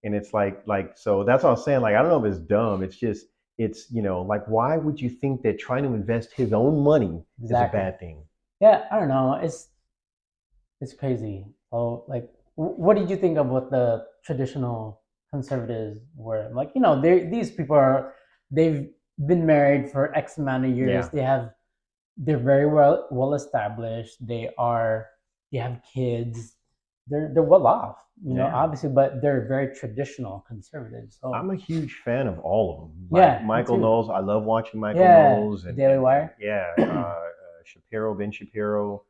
And it's like so that's what I'm saying. Like I don't know if it's dumb. It's just it's like why would you think that trying to invest his own money is a Exactly. bad thing? Yeah, I don't know. It's crazy. So, like, what did you think of what the traditional conservatives were like? These people they've been married for X amount of years. Yeah. They're very well established. They have kids. They're well off. Yeah. Obviously, but they're very traditional conservatives. So I'm a huge fan of all of them. Like yeah, me Michael too. Knowles, I love watching Michael Yeah, Knowles Daily and Wire. yeah, Shapiro, Ben Shapiro,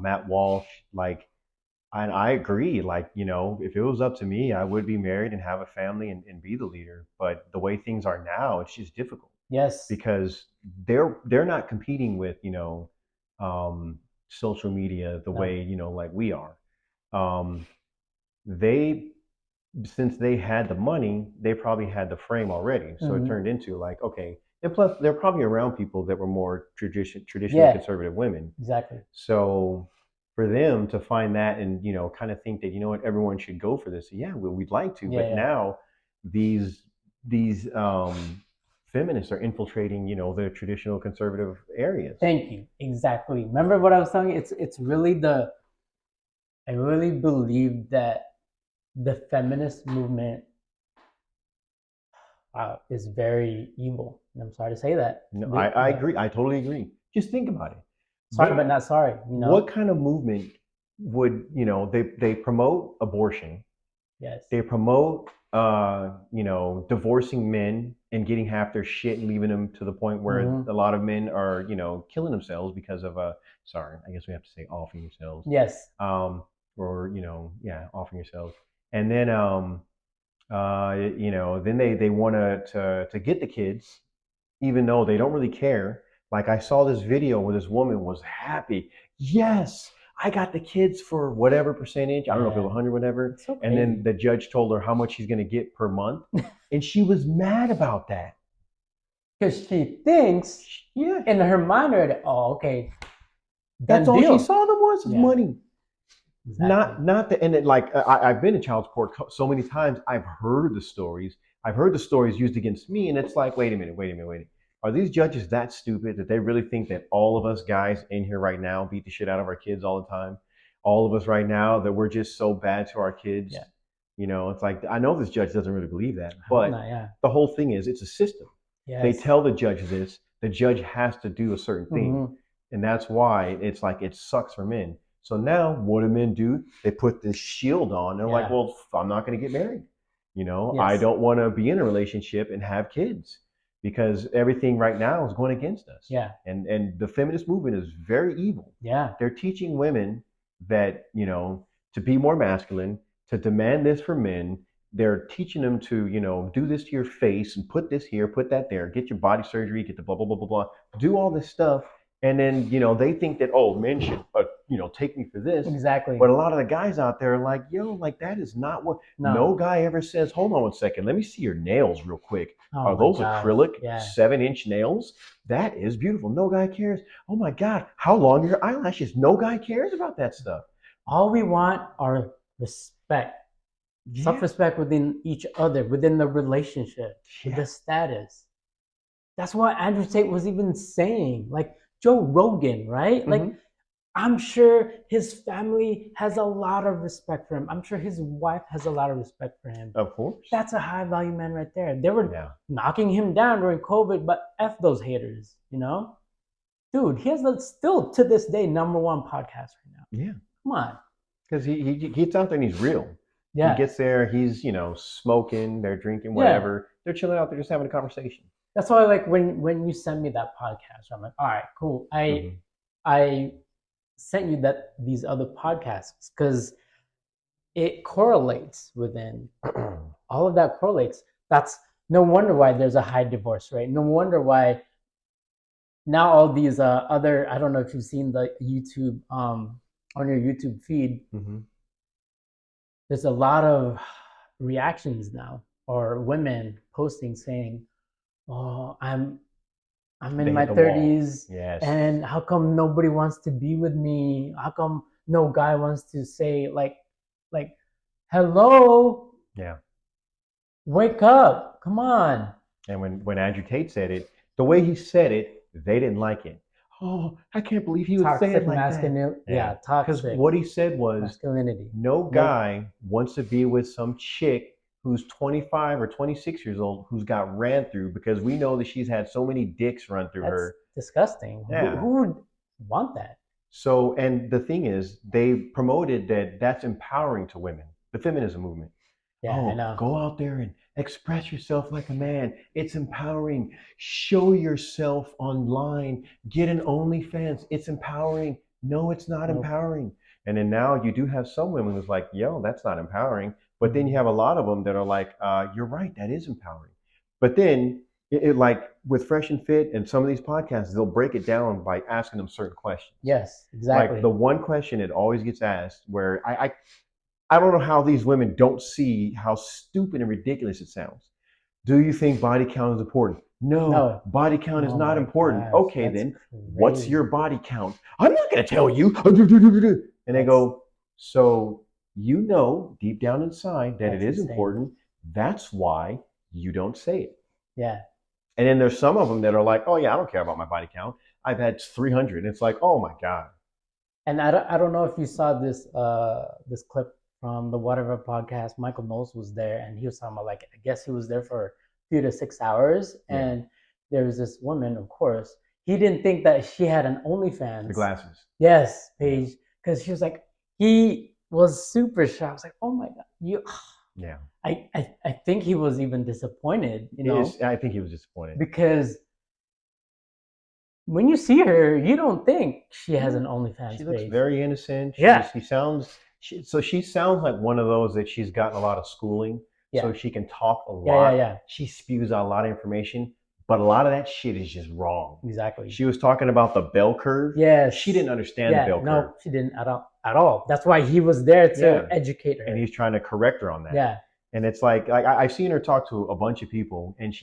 Matt Walsh. Like, and I agree. Like, if it was up to me, I would be married and have a family and be the leader. But the way things are now, it's just difficult Yes. because they're not competing with social media the No. way like we are. Um, they since they had the money, they probably had the frame already. So it Hmm. turned into like, okay. And plus, they're probably around people that were more traditionally Yeah. conservative women. Exactly. So for them to find that and kind of think that what, everyone should go for this. Yeah, we'd like to, Yeah. but Yeah. now these feminists are infiltrating the traditional conservative areas. Thank you. Exactly. Remember what I was telling you? It's really I really believe that the feminist movement is very evil. And I'm sorry to say that. No, I agree. I totally agree. Just think about it. Sorry, but What not sorry. what kind of movement would they promote abortion, Yes. they promote divorcing men and getting half their shit and leaving them to the point where Mhm. a lot of men are killing themselves because of sorry, I guess we have to say offing yourselves, Yes. or yeah, offing yourselves. And then then they want to get the kids even though they don't really care. Like I saw this video where this woman was happy. Yes, I got the kids for whatever percentage. I don't know if it was Yeah. 100, whatever. It's so And then crazy. the judge told her how much she's going to get per month, and she was mad about that. Because she thinks Yeah, in her mind already, oh, okay, that's done all she deal. saw them was Yeah. money. Exactly. Not the and it, like I've been in child support so many times. I've heard the stories. I've heard the stories used against me, and it's like, wait a minute, wait a minute, wait a minute. Are these judges that stupid that they really think that all of us guys in here right now beat the shit out of our kids all the time? All of us right now that we're just so bad to our kids. Yeah. It's like I know this judge doesn't really believe that, I hope but not. Yeah. the whole thing is it's a system. They Yes. tell the judge this, the judge has to do a certain thing. Mhm. And that's why it's like it sucks for men. So now what do men do? They put this shield on. They're like, Yeah. well, I'm not going to get married. I Yes. don't want to be in a relationship and have kids because everything right now is going against us. Yeah. And the feminist movement is very evil. Yeah. They're teaching women that, to be more masculine, to demand this for men. They're teaching them to, do this to your face and put this here, put that there, get your body surgery, get the blah, blah, blah, blah, blah, do all this stuff. And then, they think that, oh, men should, take me for this. Exactly. But a lot of the guys out there are like, yo, like that is not what, no guy ever says, hold on 1 second, let me see your nails real quick. Oh Are my those gosh. acrylic Yeah. 7-inch nails? That is beautiful. No guy cares. Oh my God, how long are your eyelashes? No guy cares about that stuff. All we want are respect, Yeah. self-respect within each other, within the relationship, with Yeah. the status. That's what Andrew Tate was even saying. Like Joe Rogan, right? Like Mhm. I'm sure his family has a lot of respect for him. I'm sure his wife has a lot of respect for him. Of course. That's a high value man right there. They were Yeah. knocking him down during COVID, but F those haters, Dude, he has still to this day #1 podcast right now. Yeah. Come on. Because he gets out there and he's real. Yeah. He gets there, he's, smoking, they're drinking, Yeah. whatever. They're chilling out there just having a conversation. That's why like when you send me that podcast, I'm like, all right, cool. I sent you these other podcasts because it correlates within all of that correlates. That's no wonder why there's a high divorce rate. No wonder why now all these other, I don't know if you've seen the YouTube on your YouTube feed. Mhm. There's a lot of reactions now or women posting saying, oh, I'm They in my hit the wall. 30s, Yes. and how come nobody wants to be with me? How come no guy wants to say like, hello, Yeah. wake up, come on. And when Andrew Tate said it, the way he said it, they didn't like it. Oh, I can't believe he would say it Toxic like that. masculinity. Yeah, Because toxic what he said was, masculinity. no Nope. guy wants to be with some chick who's 25 or 26 years old who's got ran through, because we know that she's had so many dicks run through That's her. disgusting. Yeah. Who would want that? So, and the thing is, they promoted that that's empowering to women, the feminism movement. Yeah, I Oh, know. go out there and express yourself like a man. It's empowering. Show yourself online. Get an OnlyFans. It's empowering. No, it's not Nope. empowering. And then now you do have some women who's like, yo, that's not empowering. But then you have a lot of them that are like, you're right, that is empowering. But then, like with Fresh and Fit and some of these podcasts, they'll break it down by asking them certain questions. Yes, exactly. Like the one question it always gets asked, where I don't know how these women don't see how stupid and ridiculous it sounds. Do you think body count is important? No, body count is Oh not my important. gosh, Okay, that's then what's crazy. your body count? I'm not going to tell you. And they go, so you know deep down inside that it is insane. important. That's why you don't say it. Yeah. And then there's some of them that are like, oh yeah, I don't care about my body count. I've had 300. And it's like, oh my God. And I don't know if you saw this this clip from the Whatever podcast. Michael Knowles was there, and he was talking about, like, I guess he was there for 3 to 6 hours, Yeah. and there was this woman, of course. He didn't think that she had an OnlyFans. The glasses. Yes, page, because she was like, he was super shocked. I was like, oh my God, you. Yeah. I think he was even disappointed, you know, I think he was disappointed. because when you see her, you don't think she has an OnlyFans She looks page. very innocent. Yeah. She sounds, she sounds like one of those that she's gotten a lot of schooling. Yeah. So she can talk a lot. Yeah. She spews out a lot of information, but a lot of that shit is just wrong. Exactly. She was talking about the bell curve. Yes. She didn't understand the bell curve. No, she didn't at all. That's why he was there to educate her. And he's trying to correct her on that. Yeah. And it's like I've seen her talk to a bunch of people, and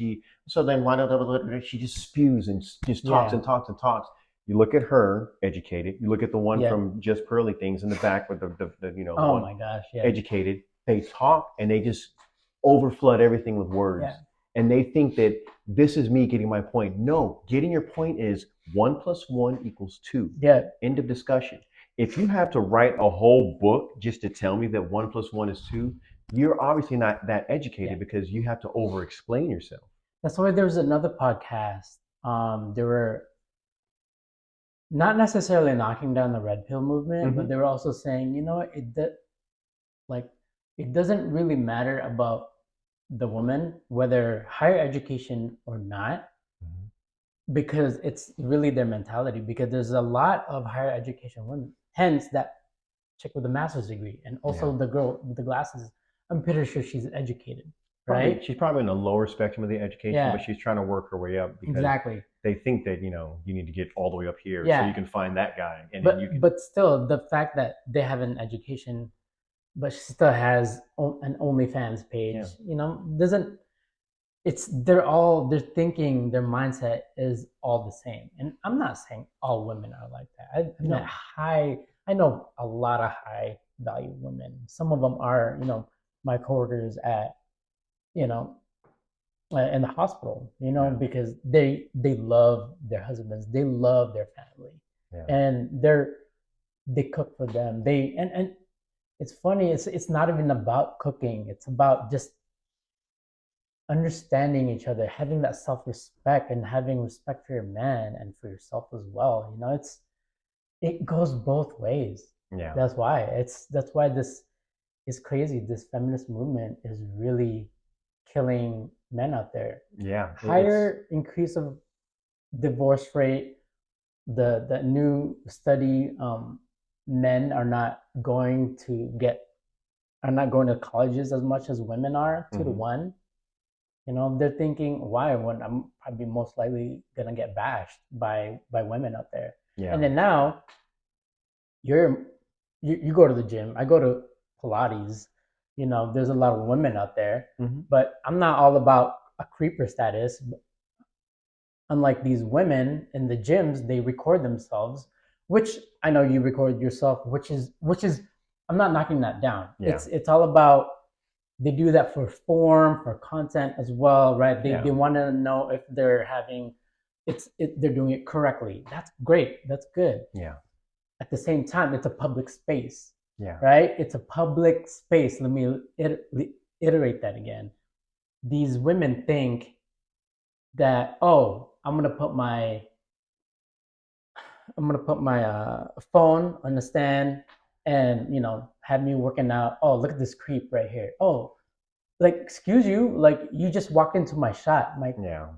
so then why don't she just spews and just talks and talks and talks. You look at her, educated. You look at the one from Just Pearly Things in the back with the you know. Oh my gosh, yeah. Educated. They talk and they just overflood everything with words. Yeah. And they think that this is me getting my point. No, getting your point is 1 + 1 = 2. Yeah. End of discussion. If you have to write a whole book just to tell me that 1 + 1 = 2, you're obviously not that educated because you have to over-explain yourself. That's why there was another podcast. They were not necessarily knocking down the red pill movement, but they were also saying, you know, it doesn't really matter about the woman, whether higher education or not, because it's really their mentality. Because there's a lot of higher education women, hence that chick with a master's degree, and also the girl with the glasses. I'm pretty sure she's educated, right? She's probably in the lower spectrum of the education, but she's trying to work her way up because they think that, you know, you need to get all the way up here so you can find that guy. And but still, the fact that they have an education, but she still has an OnlyFans page, you know, doesn't. They're thinking, their mindset is all the same. And I'm not saying all women are like that. I know a lot of high value women. Some of them are, you know, my coworkers at, you know, in the hospital, you know, because they love their husbands, they love their family, and they cook for them. And it's funny. It's not even about cooking. It's about just understanding each other, having that self-respect, and having respect for your man and for yourself as well. You know, it goes both ways. Yeah. That's why this is crazy. This feminist movement is really killing men out there. Yeah. Higher increase of divorce rate. The new study, men are not going to colleges as much as women are, 2 to 1. You know, they're thinking, why? When I'm probably most likely gonna get bashed by women out there. Yeah. And then now you go to the gym. I go to Pilates. You know, there's a lot of women out there, but I'm not all about a creeper status. unlike these women in the gyms, they record themselves, which I know you record yourself, which is I'm not knocking that down. Yeah. It's all about, they do that for form, for content as well, right? They Yeah. they want to know if they're having they're doing it correctly. That's great. That's good. Yeah. At the same time, it's a public space, Yeah. right? It's a public space. Let me iterate that again. These women think that, oh, I'm gonna put my phone on the stand, and have me working out. Oh, look at this creep right here. Oh, like, excuse you, like, you just walked into my shot. Like, Yeah.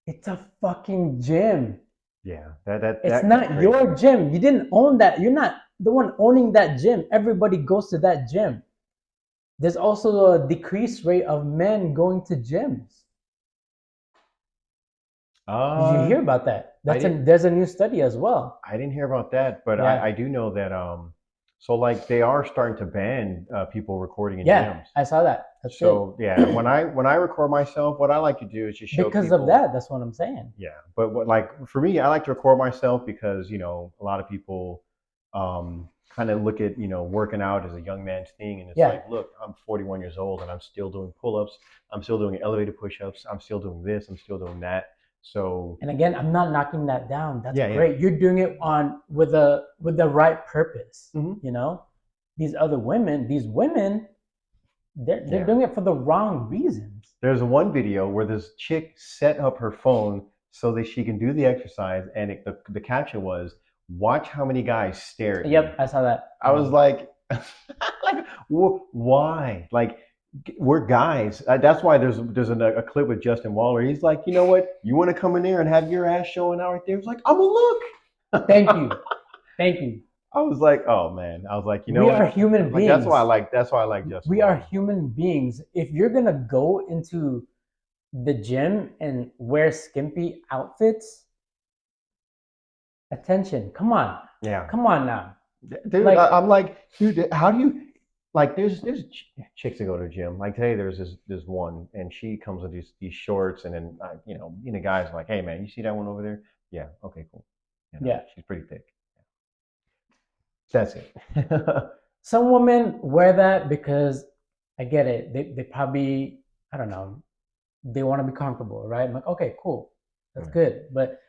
it's a fucking gym. Yeah. It's not your gym. You didn't own that. You're not the one owning that gym. Everybody goes to that gym. There's also a decreased rate of men going to gyms. Did you hear about that? There's a new study as well. I didn't hear about that, but Yeah. I do know that so like they are starting to ban people recording in Yeah, gyms. I saw that. That's So yeah, when I record myself, what I like to do is just show because people, of that. That's what I'm saying. Yeah, but like for me, I like to record myself because a lot of people kind of look at working out as a young man's thing, and it's Yeah. like, look, I'm 41 years old and I'm still doing pull-ups, I'm still doing elevator push-ups, I'm still doing this, I'm still doing that. So And again, I'm not knocking that down. That's Yeah, great. You're doing it with the right purpose. Mhm. These women, they're Yeah. doing it for the wrong reasons. there's one video where this chick set up her phone so that she can do the exercise, and the caption was, "Watch how many guys stare at me." Yep, I saw that. I was like, like, why? Like, we're guys. That's why there's a clip with Justin Waller. He's like, you know what? You want to come in there and have your ass showing out right there? He's like, I'm gonna look. Thank you. Thank you. I was like, oh man. I was like, you know We what? are human Like, beings. that's why I like Justin. We are Waller. human beings. If you're gonna go into the gym and wear skimpy outfits, attention. Come on. Yeah. Come on now. Dude, Like- I'm like, dude, how do you like? There's chicks that go to the gym. Like today, there's this one, and she comes with these shorts, and then the guys like, hey man, you see that one over there? Yeah, okay, cool. Yeah. she's pretty thick. That's it. Some women wear that because, I get it. They probably, I don't know, they want to be comfortable, right? I'm like, okay, cool. That's Yeah. good. But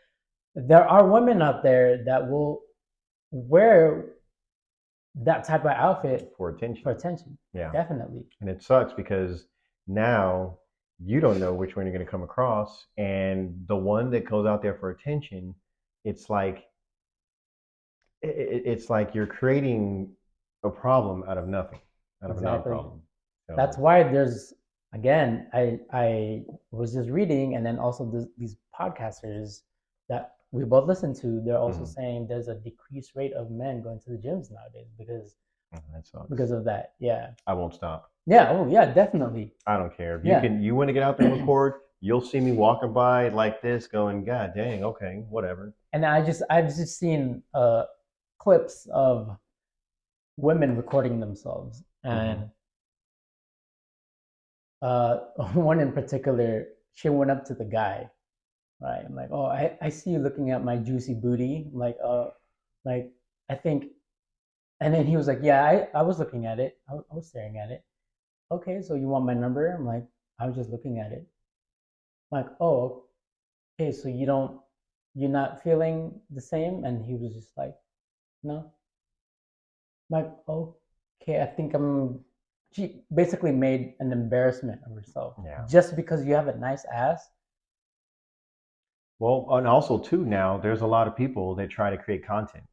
there are women out there that will wear that type of outfit For attention. for attention. Yeah. Definitely. And it sucks because now you don't know which one you're going to come across, and the one that goes out there for attention, it's like it's like you're creating a problem out of nothing, out of another Exactly. problem. So, That's why there's, again, I was just reading, and then also these podcasters that we both listen to, they're also Mhm. saying there's a decreased rate of men going to the gyms nowadays that sucks. because of that. Yeah. I won't stop. Yeah. Oh, yeah, definitely. I don't care. If Yeah. you want to get out there and record, you'll see me walking by like this, going, God dang, okay, whatever. And I've just seen clips of women recording themselves, and one in particular, she went up to the guy, right? I'm like, oh, I see you looking at my juicy booty. I'm like, like, I think, and then he was like, yeah, I was looking at it. I was staring at it. Okay, so you want my number? I'm like, I was just looking at it. I'm like, oh, okay, so you're not feeling the same? And he was just like, no. I'm like, okay, I think she basically made an embarrassment of herself. Yeah. Just because you have a nice ass. Well, and also too, now there's a lot of people that try to create content.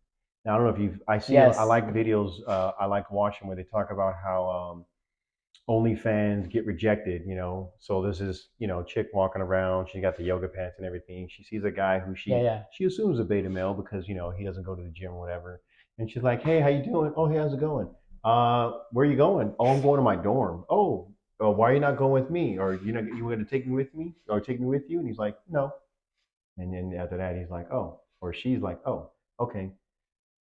Now I don't know if I see, Yes. I like videos, I like watching where they talk about how OnlyFans get rejected, So this is, chick walking around, she got the yoga pants and everything. She sees a guy who Yeah. she assumes a beta male because, he doesn't go to the gym or whatever. And she's like, hey, how you doing? Oh, hey, how's it going? Where are you going? Oh, I'm going to my dorm. Oh, why are you not going with me? Or you going to take me with me or take me with you? And he's like, no. And then after that, he's like, oh, or she's like, oh, okay.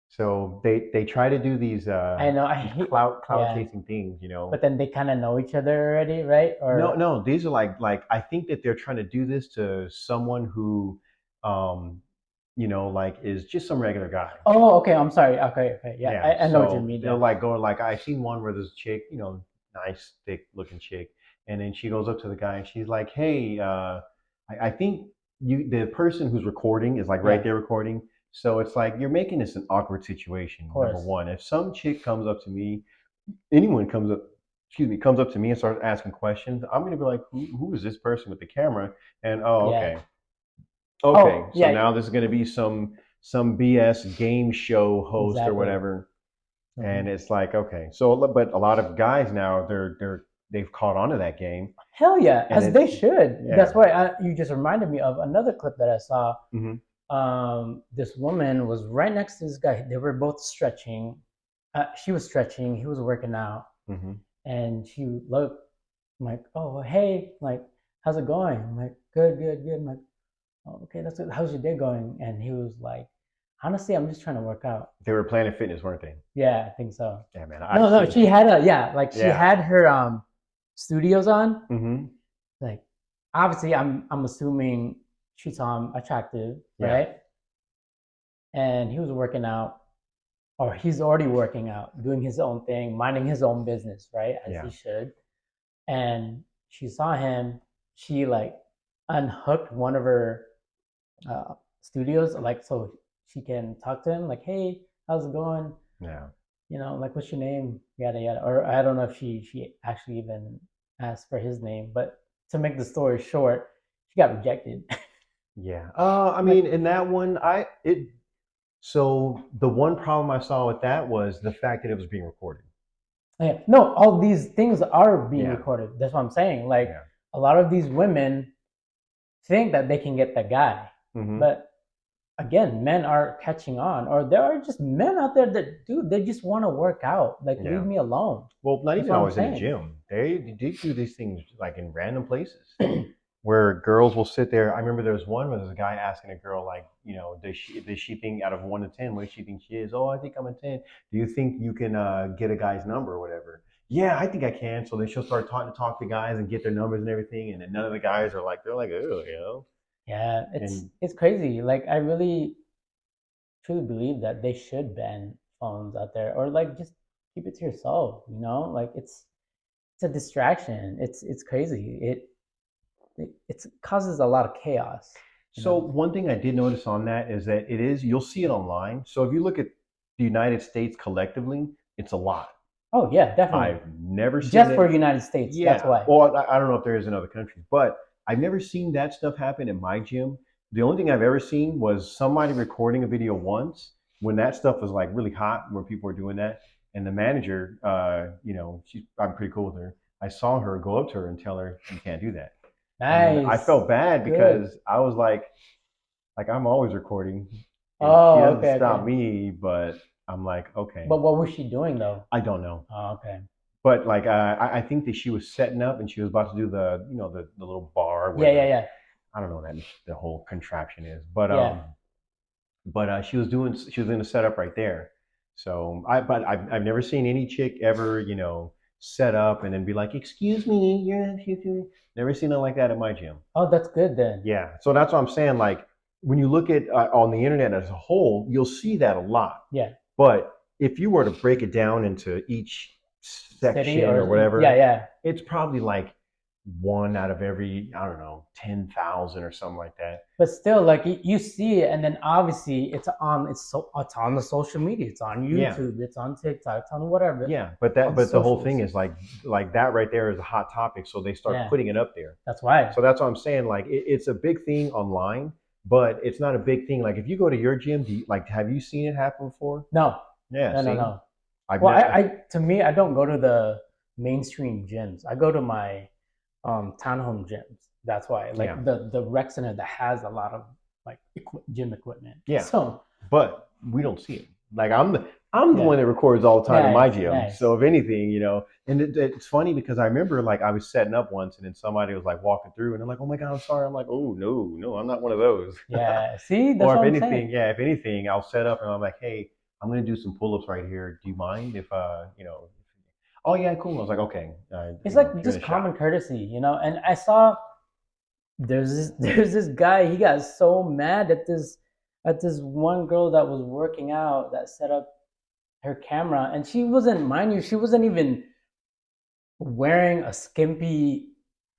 So they try to do these I know. these clout yeah. chasing things, But then they kind of know each other already, right? Or No, these are like I think that they're trying to do this to someone who like is just some regular guy. Oh, okay. I'm sorry. Okay, okay. Yeah, Yeah. I know what you So mean. they'll Yeah. like go like I seen one where there's a chick, nice thick looking chick, and then she goes up to the guy and she's like, "Hey, I think the person who's recording is like right Yeah. there recording. So it's like you're making this an awkward situation. Of Number course. one, if some chick comes up to me, anyone comes up, excuse me, comes up to me and starts asking questions, I'm gonna be like, who is this person with the camera? And oh, Yeah. okay, okay. Oh, So yeah. now this is gonna be some BS game show host or Exactly. whatever, and Mhm. it's like okay. So but a lot of guys now they've caught on to that game, Hell yeah, and as they it's should. yeah. That's why you just reminded me of another clip that I saw. Hmm. This woman was right next to this guy. They were both stretching. She was stretching. He was working out, Hmm. and she looked. I'm like, oh hey, like, how's it going? I'm like, good, good, good. I'm like, oh, okay, that's good. How's your day going? And he was like, honestly, I'm just trying to work out. They were Planet Fitness, weren't they? Yeah, I think so. Yeah, man. No, I've no, seen she it. had she Yeah. had her studios on. Hmm. Like, obviously, I'm assuming she saw him attractive, Yeah. right? And he was working out, or he's already working out, doing his own thing, minding his own business, right? As Yeah. he should. And she saw him. She like unhooked one of her studios, like so she can talk to him, like, "Hey, how's it going? Yeah. Like, what's your name? Yada yada." Or I don't know if she actually even asked for his name, but to make the story short, she got rejected. Yeah. I Like, mean, in that one, so the one problem I saw with that was the fact that it was being recorded. yeah, no, all these things are being Yeah. recorded. That's what I'm saying. Like, Yeah. a lot of these women think that they can get that guy, Hmm. but again, men are catching on, or there are just men out there that, dude, they just want to work out. Like, leave Yeah. me alone. Well, not That's even what I'm always in the saying. gym. They do these things like in random places where girls will sit there. I remember there was one where there was a guy asking a girl like, does she think out of 1 to 10, what does she think she is? Oh, I think I'm a 10. Do you think you can get a guy's number or whatever? Yeah, I think I can. So then she'll start talk to guys and get their numbers and everything, and then none of the guys are like they're like, oh. Yeah, And it's crazy. Like, I really truly believe that they should ban phones out there, or like just keep it to yourself. Like, it's a distraction. It's crazy. It causes a lot of chaos. so one thing I did notice on that is that you'll see it online. So if you look at the United States collectively, it's a lot. Oh yeah, definitely. I've never seen Just it. for United States. That's Yeah. why. Well, I don't know if there is in other countries, but I've never seen that stuff happen in my gym. The only thing I've ever seen was somebody recording a video once when that stuff was like really hot, where people were doing that, and the manager, I'm pretty cool with her. I saw her go up to her and tell her you can't do that. And I Nice. felt bad Good. because I was like I'm always recording, and Oh, she doesn't okay, stop okay. me, but I'm like, okay, But what was she doing though? I don't know. Oh, okay. But like I think that she was setting up and she was about to do the little bar where Yeah. I don't know what the whole contraption is, but Yeah. she was doing the setup right there. So I've never seen any chick ever set up and then be like, excuse me, never seen it like that at my gym. Oh, that's good then. Yeah, so that's what I'm saying. Like when you look at on the internet as a whole, you'll see that a lot. Yeah. But if you were to break it down into each section or whatever, Yeah. it's probably like one out of every, I don't know, 10,000 or something like that. But still, like, you see it, and then obviously it's on the social media. It's on Yeah. YouTube. It's on TikTok. It's on whatever. Yeah, but On the whole thing socials. is like that right there is a hot topic, so they start Yeah. putting it up there. That's why. So that's what I'm saying. Like it's a big thing online, but it's not a big thing. Like if you go to your gym, have you seen it happen before? No. Yeah, see? No. I've Well, never. to me, I don't go to the mainstream gyms. I go to my townhome gyms. That's why, like, Yeah. the rec center that has a lot of like gym equipment. Yeah. So, But we don't see it. Like I'm the one that records all the time in my gym. Nice. So if anything, and it's funny because I remember like I was setting up once and then somebody was like walking through and they're like, "Oh my God, I'm sorry." I'm like, "Oh no, I'm not one of those." Yeah. See, that's Or what if I'm anything, saying. yeah, if anything, I'll set up and I'm like, "Hey, I'm gonna do some pull-ups right here. Do you mind if Oh yeah, cool. I was like, okay. It's Give like it just a shot. common courtesy. And I saw there's this guy. He got so mad at this one girl that was working out that set up her camera, and she wasn't, mind you, she wasn't even wearing a skimpy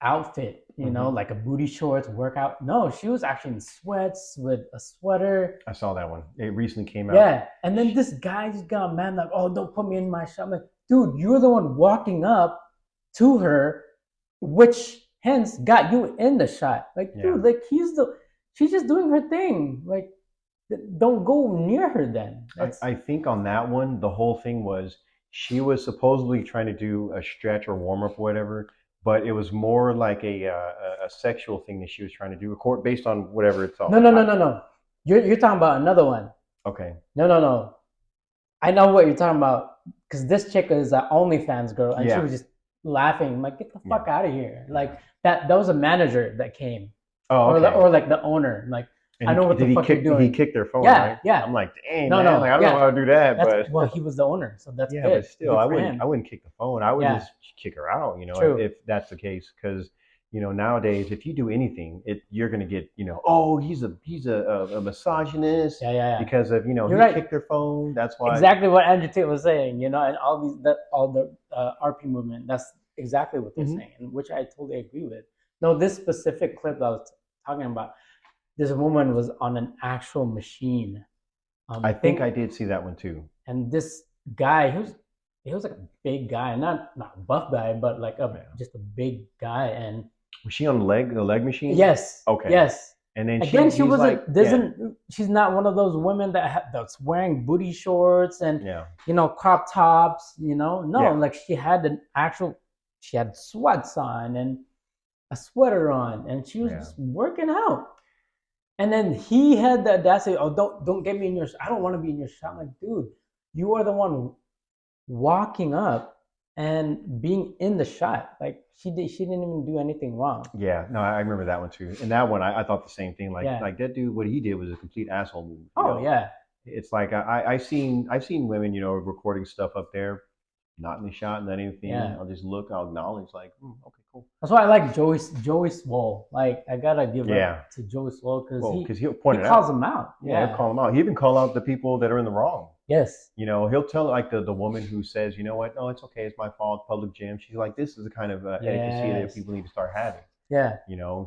outfit, like a booty shorts workout. No, she was actually in sweats with a sweater. I saw that one. It recently came out. Yeah, and then this guy just got mad, like, "Oh, don't put me in my shot." I'm like, dude, you're the one walking up to her, which hence got you in the shot. Like, dude, like she's just doing her thing. Like, don't go near her then. I think on that one, the whole thing was she was supposedly trying to do a stretch or warm up or whatever, but it was more like a sexual thing that she was trying to do, based on whatever it's all. No. You're talking about another one. Okay. No. I know what you're talking about, because this chick is an OnlyFans girl, and she was just laughing. I'm like, get the fuck out of here! Like that was a manager that came, or like the owner. Like, and I know what the fuck you're doing. He kicked their phone. Yeah, right? yeah. I'm like, dang, No, man. no, Like, I don't know how to do that, but well, he was the owner, so that's yeah, good. but still, Good I for him. wouldn't kick the phone. I would just kick her out. True. If that's the case, because nowadays, if you do anything, you're gonna get oh, he's a misogynist. Yeah. Because of kicked their phone. That's why. Exactly what Andrew Tate was saying. And all the RP movement. That's exactly what they're saying, which I totally agree with. No, this specific clip that I was talking about, this woman was on an actual machine. I think I did see that one too. And this guy, he was like a big guy, not a buff guy, but like just a big guy. And was she on the leg machine? Yes. Okay. Yes. And then again, she wasn't. She's not one of those women that's wearing booty shorts and crop tops. Like she had she had sweats on and a sweater on, and she was just working out. And then he had the audacity, "Oh, don't get me in your. I don't want to be in your shot." I'm like, dude, you are the one walking up and being in the shot. Like she didn't even do anything wrong. Yeah, no, I remember that one too. And that one, I thought the same thing. Like that dude, what he did was a complete asshole move. Yeah. It's like I've seen women, recording stuff up there, not in the shot, not anything. Yeah. I'll just look, I'll acknowledge, like, okay, cool. That's why I like Joey Swole. Like, I gotta give up to Joey Swole because he calls them out. Yeah, he'll call them out. He even call out the people that are in the wrong. Yes. He'll tell like the woman who says, you know what, no, it's okay, it's my fault, public gym. She's like, this is the kind of etiquette that people need to start having. Yeah.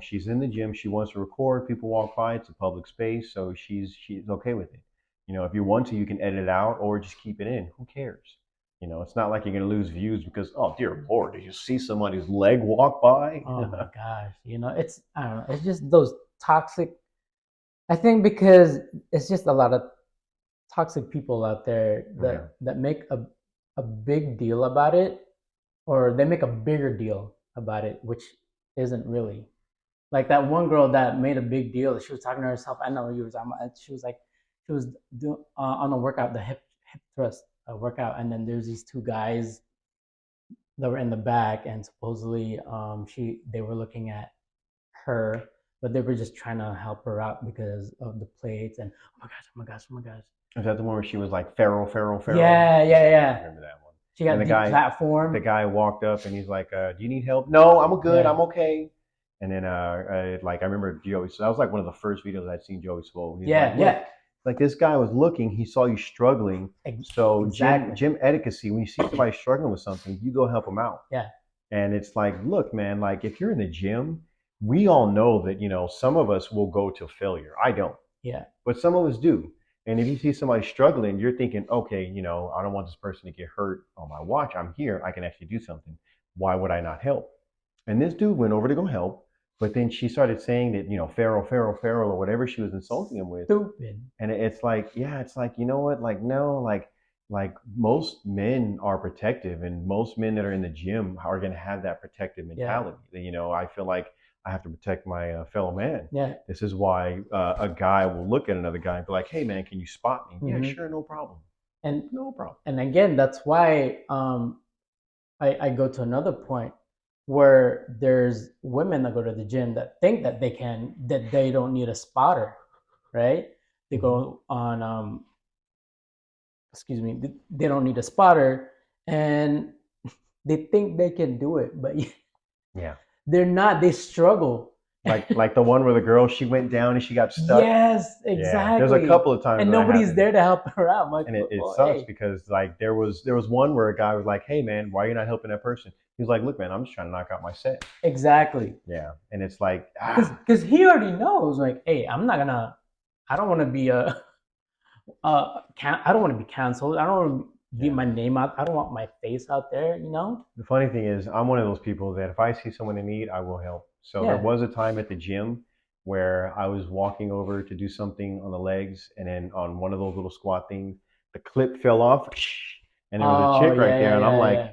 She's in the gym, she wants to record, people walk by, it's a public space, so she's okay with it. If you want to, you can edit it out or just keep it in. Who cares? It's not like you're going to lose views because, oh, dear Lord, did you see somebody's leg walk by? Oh my gosh. It's, I don't know. It's just those toxic, I think because it's just a lot of toxic people out there that make a big deal about it, or they make a bigger deal about it, which isn't really. Like that one girl that made a big deal. She was talking to herself. I know what you were talking about. She was like, she was doing on a workout, the hip thrust workout, and then there's these two guys that were in the back, and supposedly they were looking at her, but they were just trying to help her out because of the plates and oh my gosh. Is that the one where she was like feral? Yeah. I remember that one. She got the platform. The guy walked up and he's like, "Do you need help?" "No, I'm good. I'm okay." And then I remember Joey. So that was like one of the first videos I'd seen Joey Swole. Like this guy was looking, he saw you struggling. So gym etiquette, when you see somebody struggling with something, you go help them out. Yeah. And it's like, look, man, like if you're in the gym, we all know that, some of us will go to failure. I don't. Yeah. But some of us do. And if you see somebody struggling, you're thinking, okay, I don't want this person to get hurt on my watch. I'm here. I can actually do something. Why would I not help? And this dude went over to go help. But then she started saying that, feral, or whatever she was insulting him with. Stupid. And it's like, you know what? Like, no, like most men are protective, and most men that are in the gym are going to have that protective mentality. Yeah. I feel like I have to protect my fellow man. Yeah. This is why a guy will look at another guy and be like, hey, man, can you spot me? Mm-hmm. Yeah, sure, no problem. And no problem. And again, that's why I go to another point where there's women that go to the gym that think that they don't need a spotter, right? They go on, they don't need a spotter, and they think they can do it, but they're not. They struggle, like the one where the girl, she went down and she got stuck. Yes, Yeah, there's a exactly. couple of times And where that nobody's happened. there to help her out. I'm like, And it well, sucks hey, because like there was one where a guy was like, "Hey man, why are you not helping that person?" He was like, "Look man, I'm just trying to knock out my set." exactly. Yeah, and it's like, Because he already knows, like, hey, I don't want to be I don't want to be canceled. I don't want to be yeah. my name out. I don't want my face out there, The funny thing is, I'm one of those people that if I see someone in need, I will help. So there Yeah. was a time at the gym where I was walking over to do something on the legs, and then on one of those little squat things, the clip fell off, and there was a Oh, chick right yeah, there, yeah, and I'm yeah, like, yeah.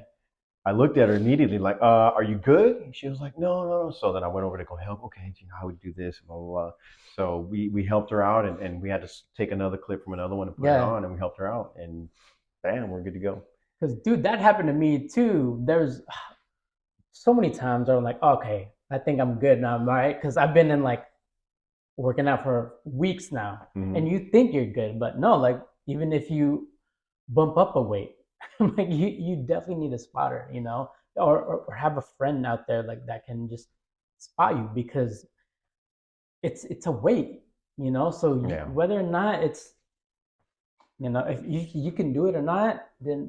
I looked at her immediately, like, "Are you good?" And she was like, "No, no, no." So then I went over to go help. Okay, you know how we do this, blah blah blah. So we helped her out, and we had to take another clip from another one and put it Yeah. on, and we helped her out, and bam, we're good to go. Because, dude, that happened to me too. There's so many times where I'm like, okay, I think I'm good now, I'm all right. Because I've been in like working out for weeks now, Mhm. and you think you're good, but no, like even if you bump up a weight, like you definitely need a spotter, or have a friend out there like that can just spot you because it's a weight, So Yeah, whether or not it's if you can do it or not, then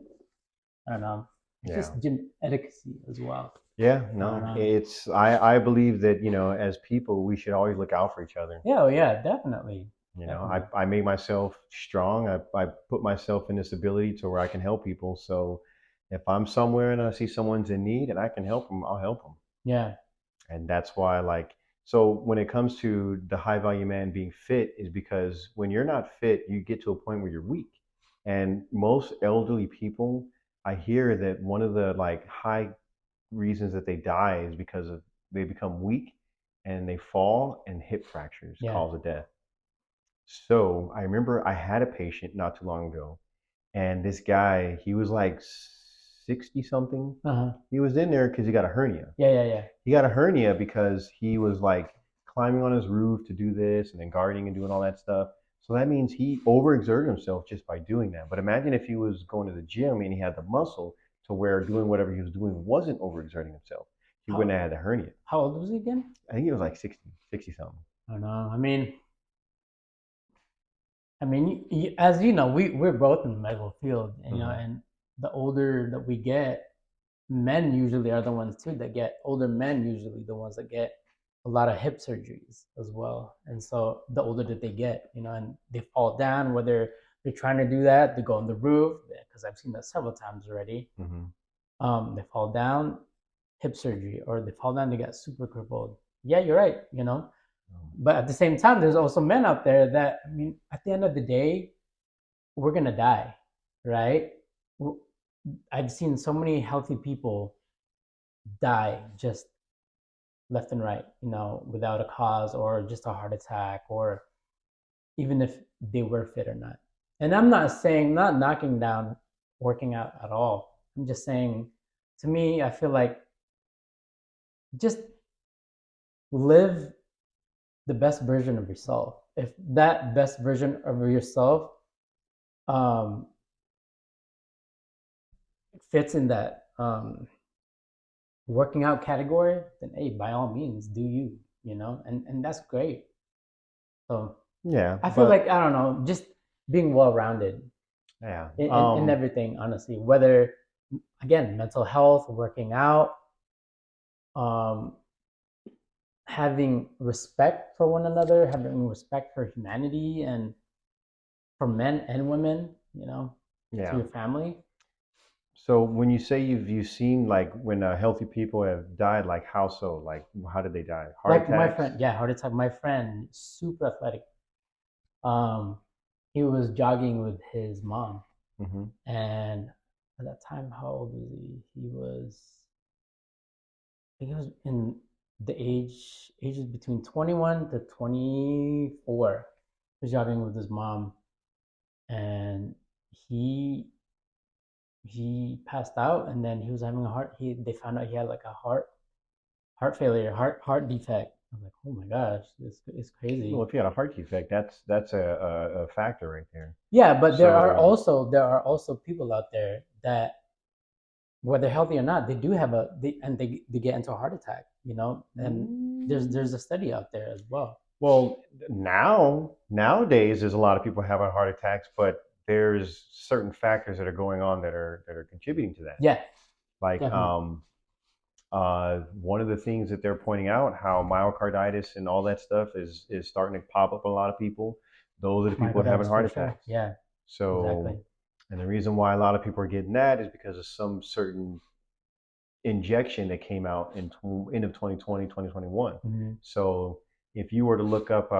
I don't know. It's yeah. just gym etiquette as well. Yeah, I don't no, know. it's I believe that, as people, we should always look out for each other. Yeah, oh yeah, definitely, I, definitely. I made myself strong. I put myself in this ability to where I can help people. So if I'm somewhere and I see someone's in need and I can help them, I'll help them. Yeah, And that's why, like, so when it comes to the high value man being fit, is because when you're not fit, you get to a point where you're weak. And most elderly people, I hear that one of the like high reasons that they die is because of they become weak and they fall and hip fractures yeah. cause of death. So I remember I had a patient not too long ago, and this guy, he was like 60 something. Uh-huh. He was in there because he got a hernia. Yeah, yeah, yeah. He got a hernia because he was like climbing on his roof to do this and then gardening and doing all that stuff. So that means he overexerted himself just by doing that. But imagine if he was going to the gym and he had the muscle to where doing whatever he was doing wasn't overexerting himself. He wouldn't have had the hernia. How old was he again? I think he was like 60 something. I don't know. As you know, we're both in the medical field, and the older that we get, men usually are the ones too that get older. Men usually the ones that get a lot of hip surgeries as well. And so the older that they get, and they fall down, whether they're trying to do that, they go on the roof because I've seen that several times already. They fall down, hip surgery, or they fall down, they get super crippled. Yeah, you're right. But at the same time, there's also men out there that, at the end of the day, we're going to die, right? I've seen so many healthy people die just left and right, without a cause or just a heart attack, or even if they were fit or not. And I'm not knocking down working out at all. I'm just saying, to me, I feel like just live the best version of yourself. If that best version of yourself um, fits in that working out category, then hey, by all means, do and that's great. So Yeah, I feel like I don't know, just being well rounded yeah, in everything, honestly. Whether again, mental health, working out, um, having respect for one another, having respect for humanity and for men and women, to yeah. your family. So when you say you've seen like when healthy people have died, like how so? Like how did they die? Heart Like my attacks? friend, yeah, heart attack. My friend, super athletic. Um, he was jogging with his mom, Mm-hmm. and at that time, how old was he? I think he was in the ages between 21 to 24. He was jogging with his mom, and he he passed out, and then he was having a heart. They found out he had like a heart failure, heart defect. I was like, oh my gosh, it's crazy. Well, if you had a heart defect, that's a factor right there. Yeah, but there are So also people out there that, whether healthy or not, they do have they get into a heart attack, and there's a study out there as well. Well, nowadays, there's a lot of people having heart attacks, but there's certain factors that are going on that are contributing to that. Yeah, Like definitely. one of the things that they're pointing out, how myocarditis and all that stuff is starting to pop up in a lot of people. Those are the people having Microdose heart for sure. attacks. Yeah, So, exactly. and the reason why a lot of people are getting that is because of some certain injection that came out in end of 2020, 2021. Hmm. So if you were to look up,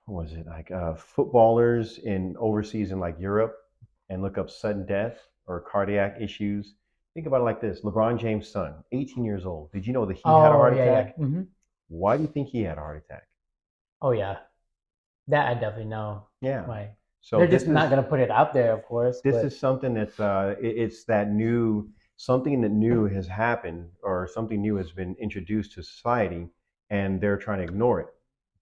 what was it, like footballers in overseas in like Europe and look up sudden death or cardiac issues, think about it like this. LeBron James' son, 18 years old. Did you know that he had a Oh heart yeah, yeah. attack? Hmm. Why do you think he had a heart attack? Oh yeah, that I definitely know. Yeah. Why? So They're just not gonna put it out there, of course. this But is something that's it's that new something that new has happened or something new has been introduced to society and they're trying to ignore it,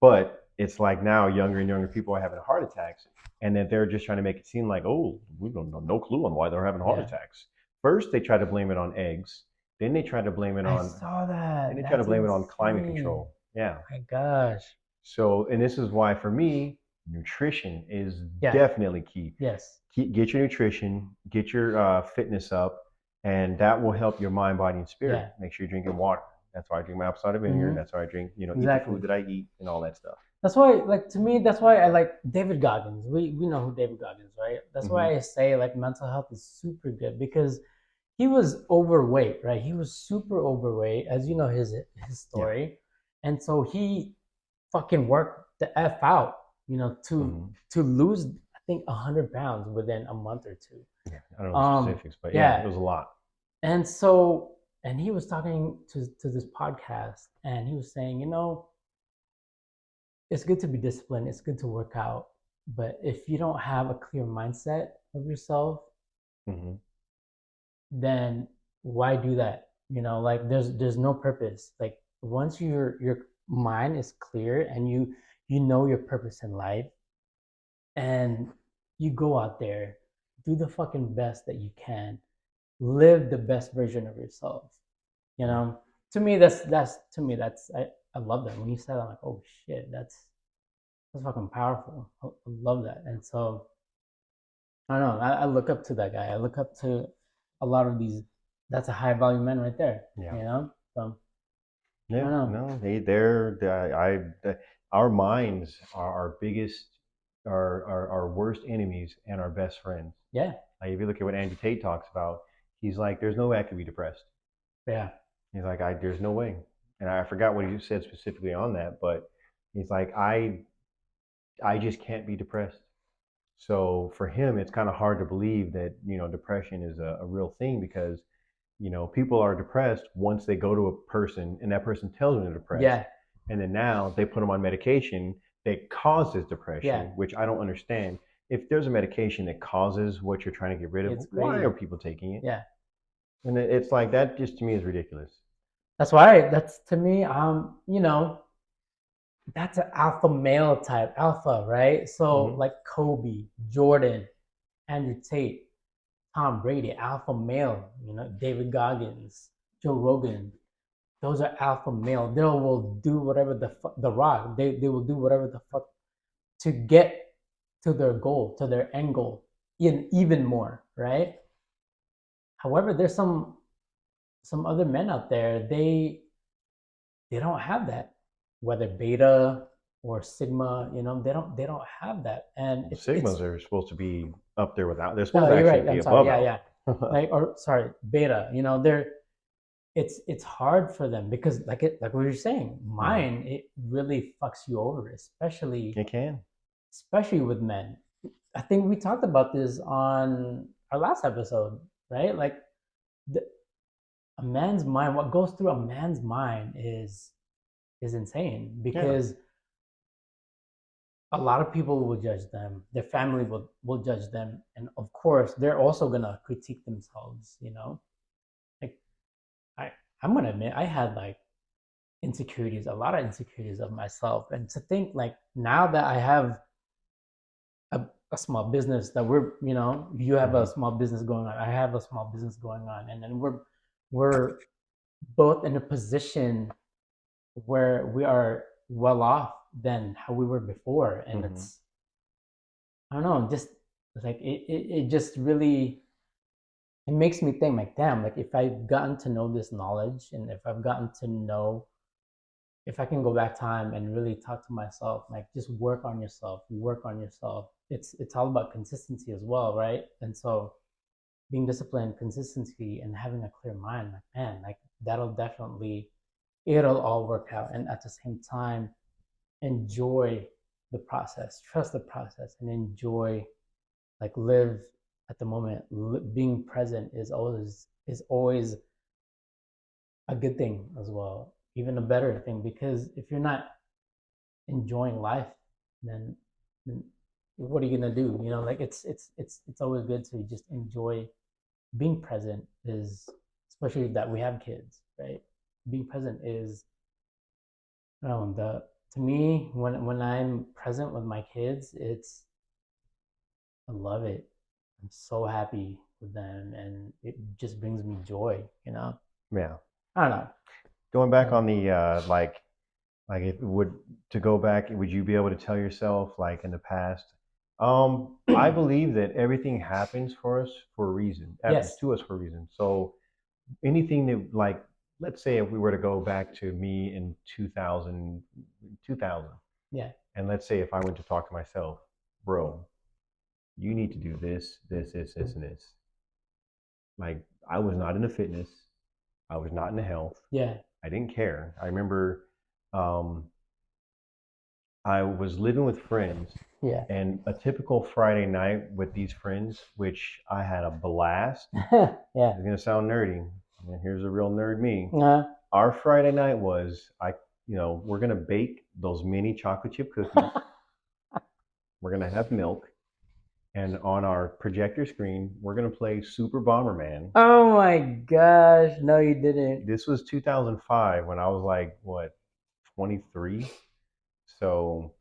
but it's like now younger and younger people are having heart attacks and that they're just trying to make it seem like, oh, we don't know, no clue on why they're having heart yeah, attacks. First they try to blame it on eggs, then they try to blame it I on saw then that. they try to That's blame it on climate insane. control. Yeah. My gosh. So, and this is why for me, nutrition is Yeah. definitely key. Yes. Get your nutrition, get your fitness up, and that will help your mind, body, and spirit. Yeah. Make sure you're drinking water. That's why I drink my apple cider vinegar. Hmm. That's why I drink, eat the Exactly. food that I eat and all that stuff. That's why, like, to me, that's why I like David Goggins. We know who David Goggins, right? That's Mm-hmm. why I say like mental health is super good because he was overweight, right? He was super overweight, as you know his story, and so he fucking worked the f out, Mm-hmm. to lose I think 100 pounds within a month or two. Yeah, I don't know the specifics, but yeah, it was a lot. And so, and he was talking to this podcast, and he was saying, it's good to be disciplined, it's good to work out, but if you don't have a clear mindset of yourself, Mm-hmm. then why do that? Like there's no purpose. Like once your mind is clear and you know your purpose in life, and you go out there, do the fucking best that you can, live the best version of yourself. You know, to me that's I love that. When you said that, I'm like, oh shit, that's fucking powerful. I love that. And so I don't know. I look up to that guy. I look up to a lot of these. That's a high value man right there. Yeah. So I Yeah, don't know. no, our minds are our biggest, our worst enemies and our best friends. Yeah. Like if you look at what Andrew Tate talks about, he's like, there's no way I could be depressed. Yeah. He's like, there's no way. And I forgot what he said specifically on that, but he's like, I just can't be depressed. So for him, it's kind of hard to believe that, depression is a real thing because, people are depressed once they go to a person and that person tells them they're depressed. Yeah. And then now they put them on medication that causes depression, Yeah. which I don't understand. If there's a medication that causes what you're trying to get rid of, It's why crazy. are people taking it? Yeah. And it's like that just to me is ridiculous. That's why that's to me, that's an alpha male type, alpha, right? So Mhm. like Kobe, Jordan, Andrew Tate, Tom Brady, alpha male, David Goggins, Joe Rogan. Those are alpha male. They will do whatever the Rock. They will do whatever the fuck to get to their goal, to their end goal, even more, right? However, there's some other men out there. They don't have that, whether beta or sigma. They don't have that, and Sigmas are supposed to be up there without. They're no, supposed to you're actually right. be I'm sorry. above Yeah, out. yeah. Or sorry, beta. It's hard for them because like what you're saying, mine it really fucks you over, especially It can. with men. I think we talked about this on our last episode, right? Like a man's mind, what goes through a man's mind is insane because a lot of people will judge them, their family will judge them, and of course they're also gonna critique themselves, like I I'm gonna admit I had like insecurities, a lot of insecurities of myself, and to think like now that I have a small business that you have a small business going on, I have a small business going on, and then we're both in a position where we are well off than how we were before, and it's, I don't know, just like it just really, it makes me think like, damn, like if I've gotten to know this knowledge, and if I've gotten to know, if I can go back time and really talk to myself, like just work on yourself, work on yourself. It's all about consistency as well, right? And so being disciplined, consistency, and having a clear mind, like man, like that'll definitely, it'll all work out. And at the same time, enjoy the process, trust the process, and enjoy, like live at the moment. Being present is always a good thing as well, even a better thing, because if you're not enjoying life, then what are you gonna do? You know, like it's always good to just enjoy being present. Is, especially that we have kids, right? Being present is, I don't know, the, to me, when I'm present with my kids, it's, I love it. I'm so happy with them, and it just brings me joy. You know, Yeah. I don't know. Going back on the like if it would to go back, would you be able to tell yourself like in the past? I believe that everything happens for us for a reason, happens Yes. to us for a reason. So anything that like, let's say if we were to go back to me in 2000, Yeah. and let's say if I went to talk to myself, bro, you need to do this, and this. Like I was not into fitness, I was not into health. Yeah. I didn't care. I remember um, I was living with friends, Yeah. and a typical Friday night with these friends, which I had a blast. Yeah. It's gonna sound nerdy, and here's a real nerd me. Uh, Our Friday night was we're gonna bake those mini chocolate chip cookies. We're gonna have milk, and on our projector screen, we're gonna play Super Bomberman. oh my gosh! No, you didn't. This was 2005 when I was like what, 23. So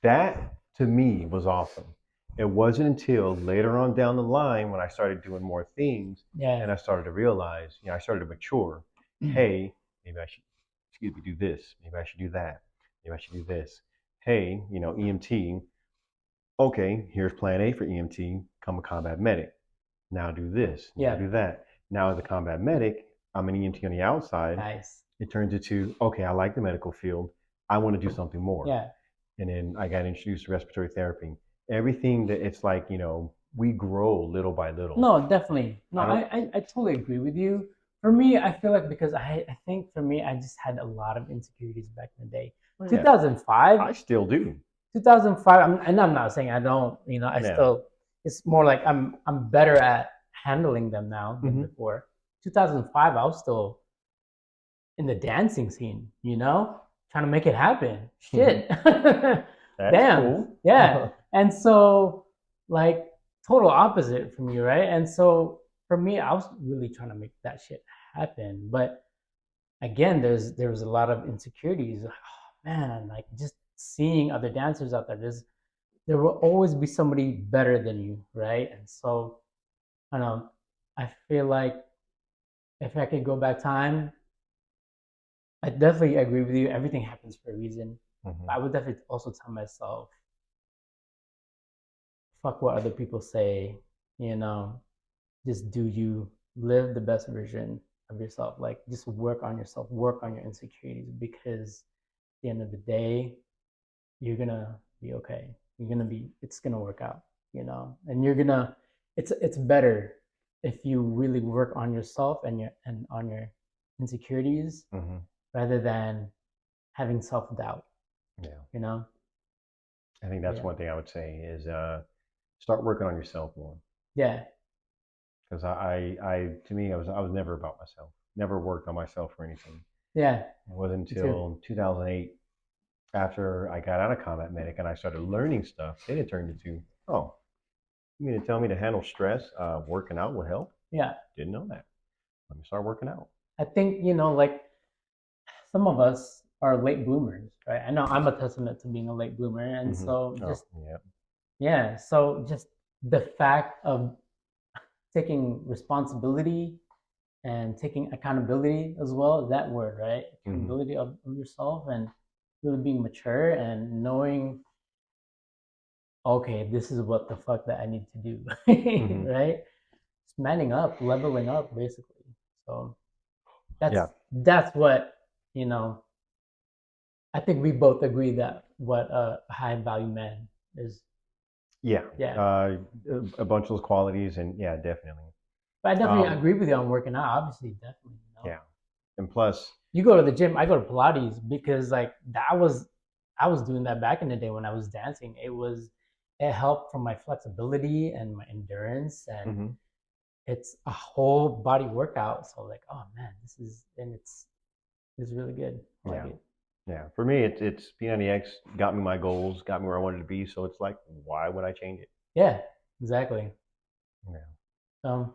that to me was awesome. It wasn't until later on down the line when I started doing more things Yeah. and I started to realize, I started to mature. Hey, maybe I should, excuse me, do this. Maybe I should do that. Maybe I should do this. Hey, EMT. Okay, here's plan A for EMT. Become a combat medic. Now do this. Now Yeah. do that. Now as a combat medic, I'm an EMT on the outside. Nice. It turns into, okay, I like the medical field. I want to do something more. Yeah. And then I got introduced to respiratory therapy. Everything that it's like, we grow little by little. No, definitely. No, I don't- I totally agree with you. For me, I feel like, because I think for me, I just had a lot of insecurities back in the day. Well, yeah, 2005, I still do. 2005, and I'm not saying I don't, I Yeah. still, it's more like I'm better at handling them now than before. 2005, I was still in the dancing scene, trying to make it happen. Shit. That's Damn. cool. Yeah. And so, like, total opposite from you, right? And so for me, I was really trying to make that shit happen. But again, there was a lot of insecurities. Like, oh man, like just seeing other dancers out there will always be somebody better than you, right? And so I don't know, I feel like if I could go back time, I definitely agree with you. Everything happens for a reason. I would definitely also tell myself, fuck what other people say, you know, just do you, live the best version of yourself. Like just work on yourself, work on your insecurities, because at the end of the day, you're gonna be okay. It's gonna work out, and it's better if you really work on yourself and on your insecurities, rather than having self-doubt, Yeah. I think that's one thing I would say is start working on yourself more. Yeah. Because to me, I was never about myself. Never worked on myself or anything. Yeah. It wasn't until 2008, after I got out of combat medic and I started learning stuff, then it turned into, oh, you mean to tell me to handle stress, working out will help? Yeah. Didn't know that. Let me start working out. I think, like some of us are late bloomers, right? I know I'm a testament to being a late bloomer. And so so just the fact of taking responsibility and taking accountability as well. That word, right? Mhm. Accountability of yourself and really being mature and knowing, okay, this is what the fuck that I need to do, Mhm. right? It's manning up, leveling up, basically. So Yeah. that's what, you know, I think we both agree that what a high value man is. Yeah. Yeah. A bunch of those qualities, and yeah, definitely. But I definitely Um, agree with you on working out. Obviously, definitely. You know, yeah. And plus, you go to the gym. I go to Pilates because like I was doing that back in the day when I was dancing. It helped for my flexibility and my endurance, and mhm. it's a whole body workout. So like, oh man, it's really good. I like Yeah. it. Yeah. For me, it's P90X got me my goals, got me where I wanted to be. So it's like, why would I change it? Yeah, exactly. Yeah. Um,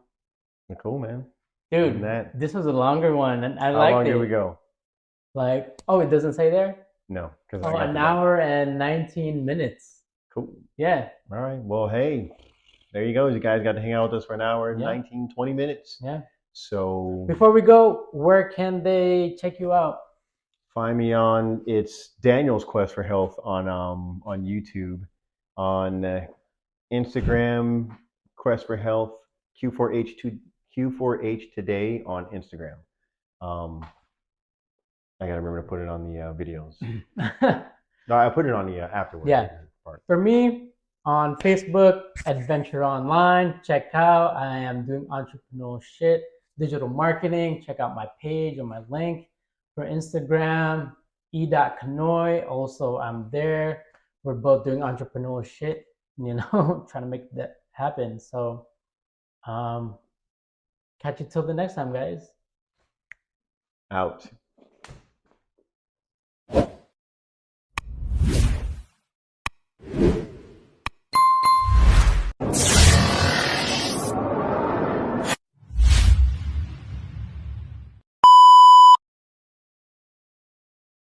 Cool, man. Other than dude, that, this was a longer one, and I how long liked did we it. go? Like, oh, it doesn't say there. No, because I Oh, got an the like. hour and 19 minutes. Cool. Yeah, All right. Well, hey, there you go. You guys got to hang out with us for an hour and yeah, 19, 20 minutes. yeah. So Before we go, where can they check you out? find me on it's Daniel's Quest for Health on YouTube, on Instagram Quest for Health Q4H Today on Instagram. Um, I gotta remember to put it on the videos. No, I put it on the afterwards. Yeah. Part. For me, on Facebook, Adventure Online, check out. I am doing entrepreneurial shit, digital marketing. Check out my page or my link. For Instagram, e.kanoy. Also, I'm there. We're both doing entrepreneurial shit, you know, trying to make that happen. So, catch you till the next time, guys. Out.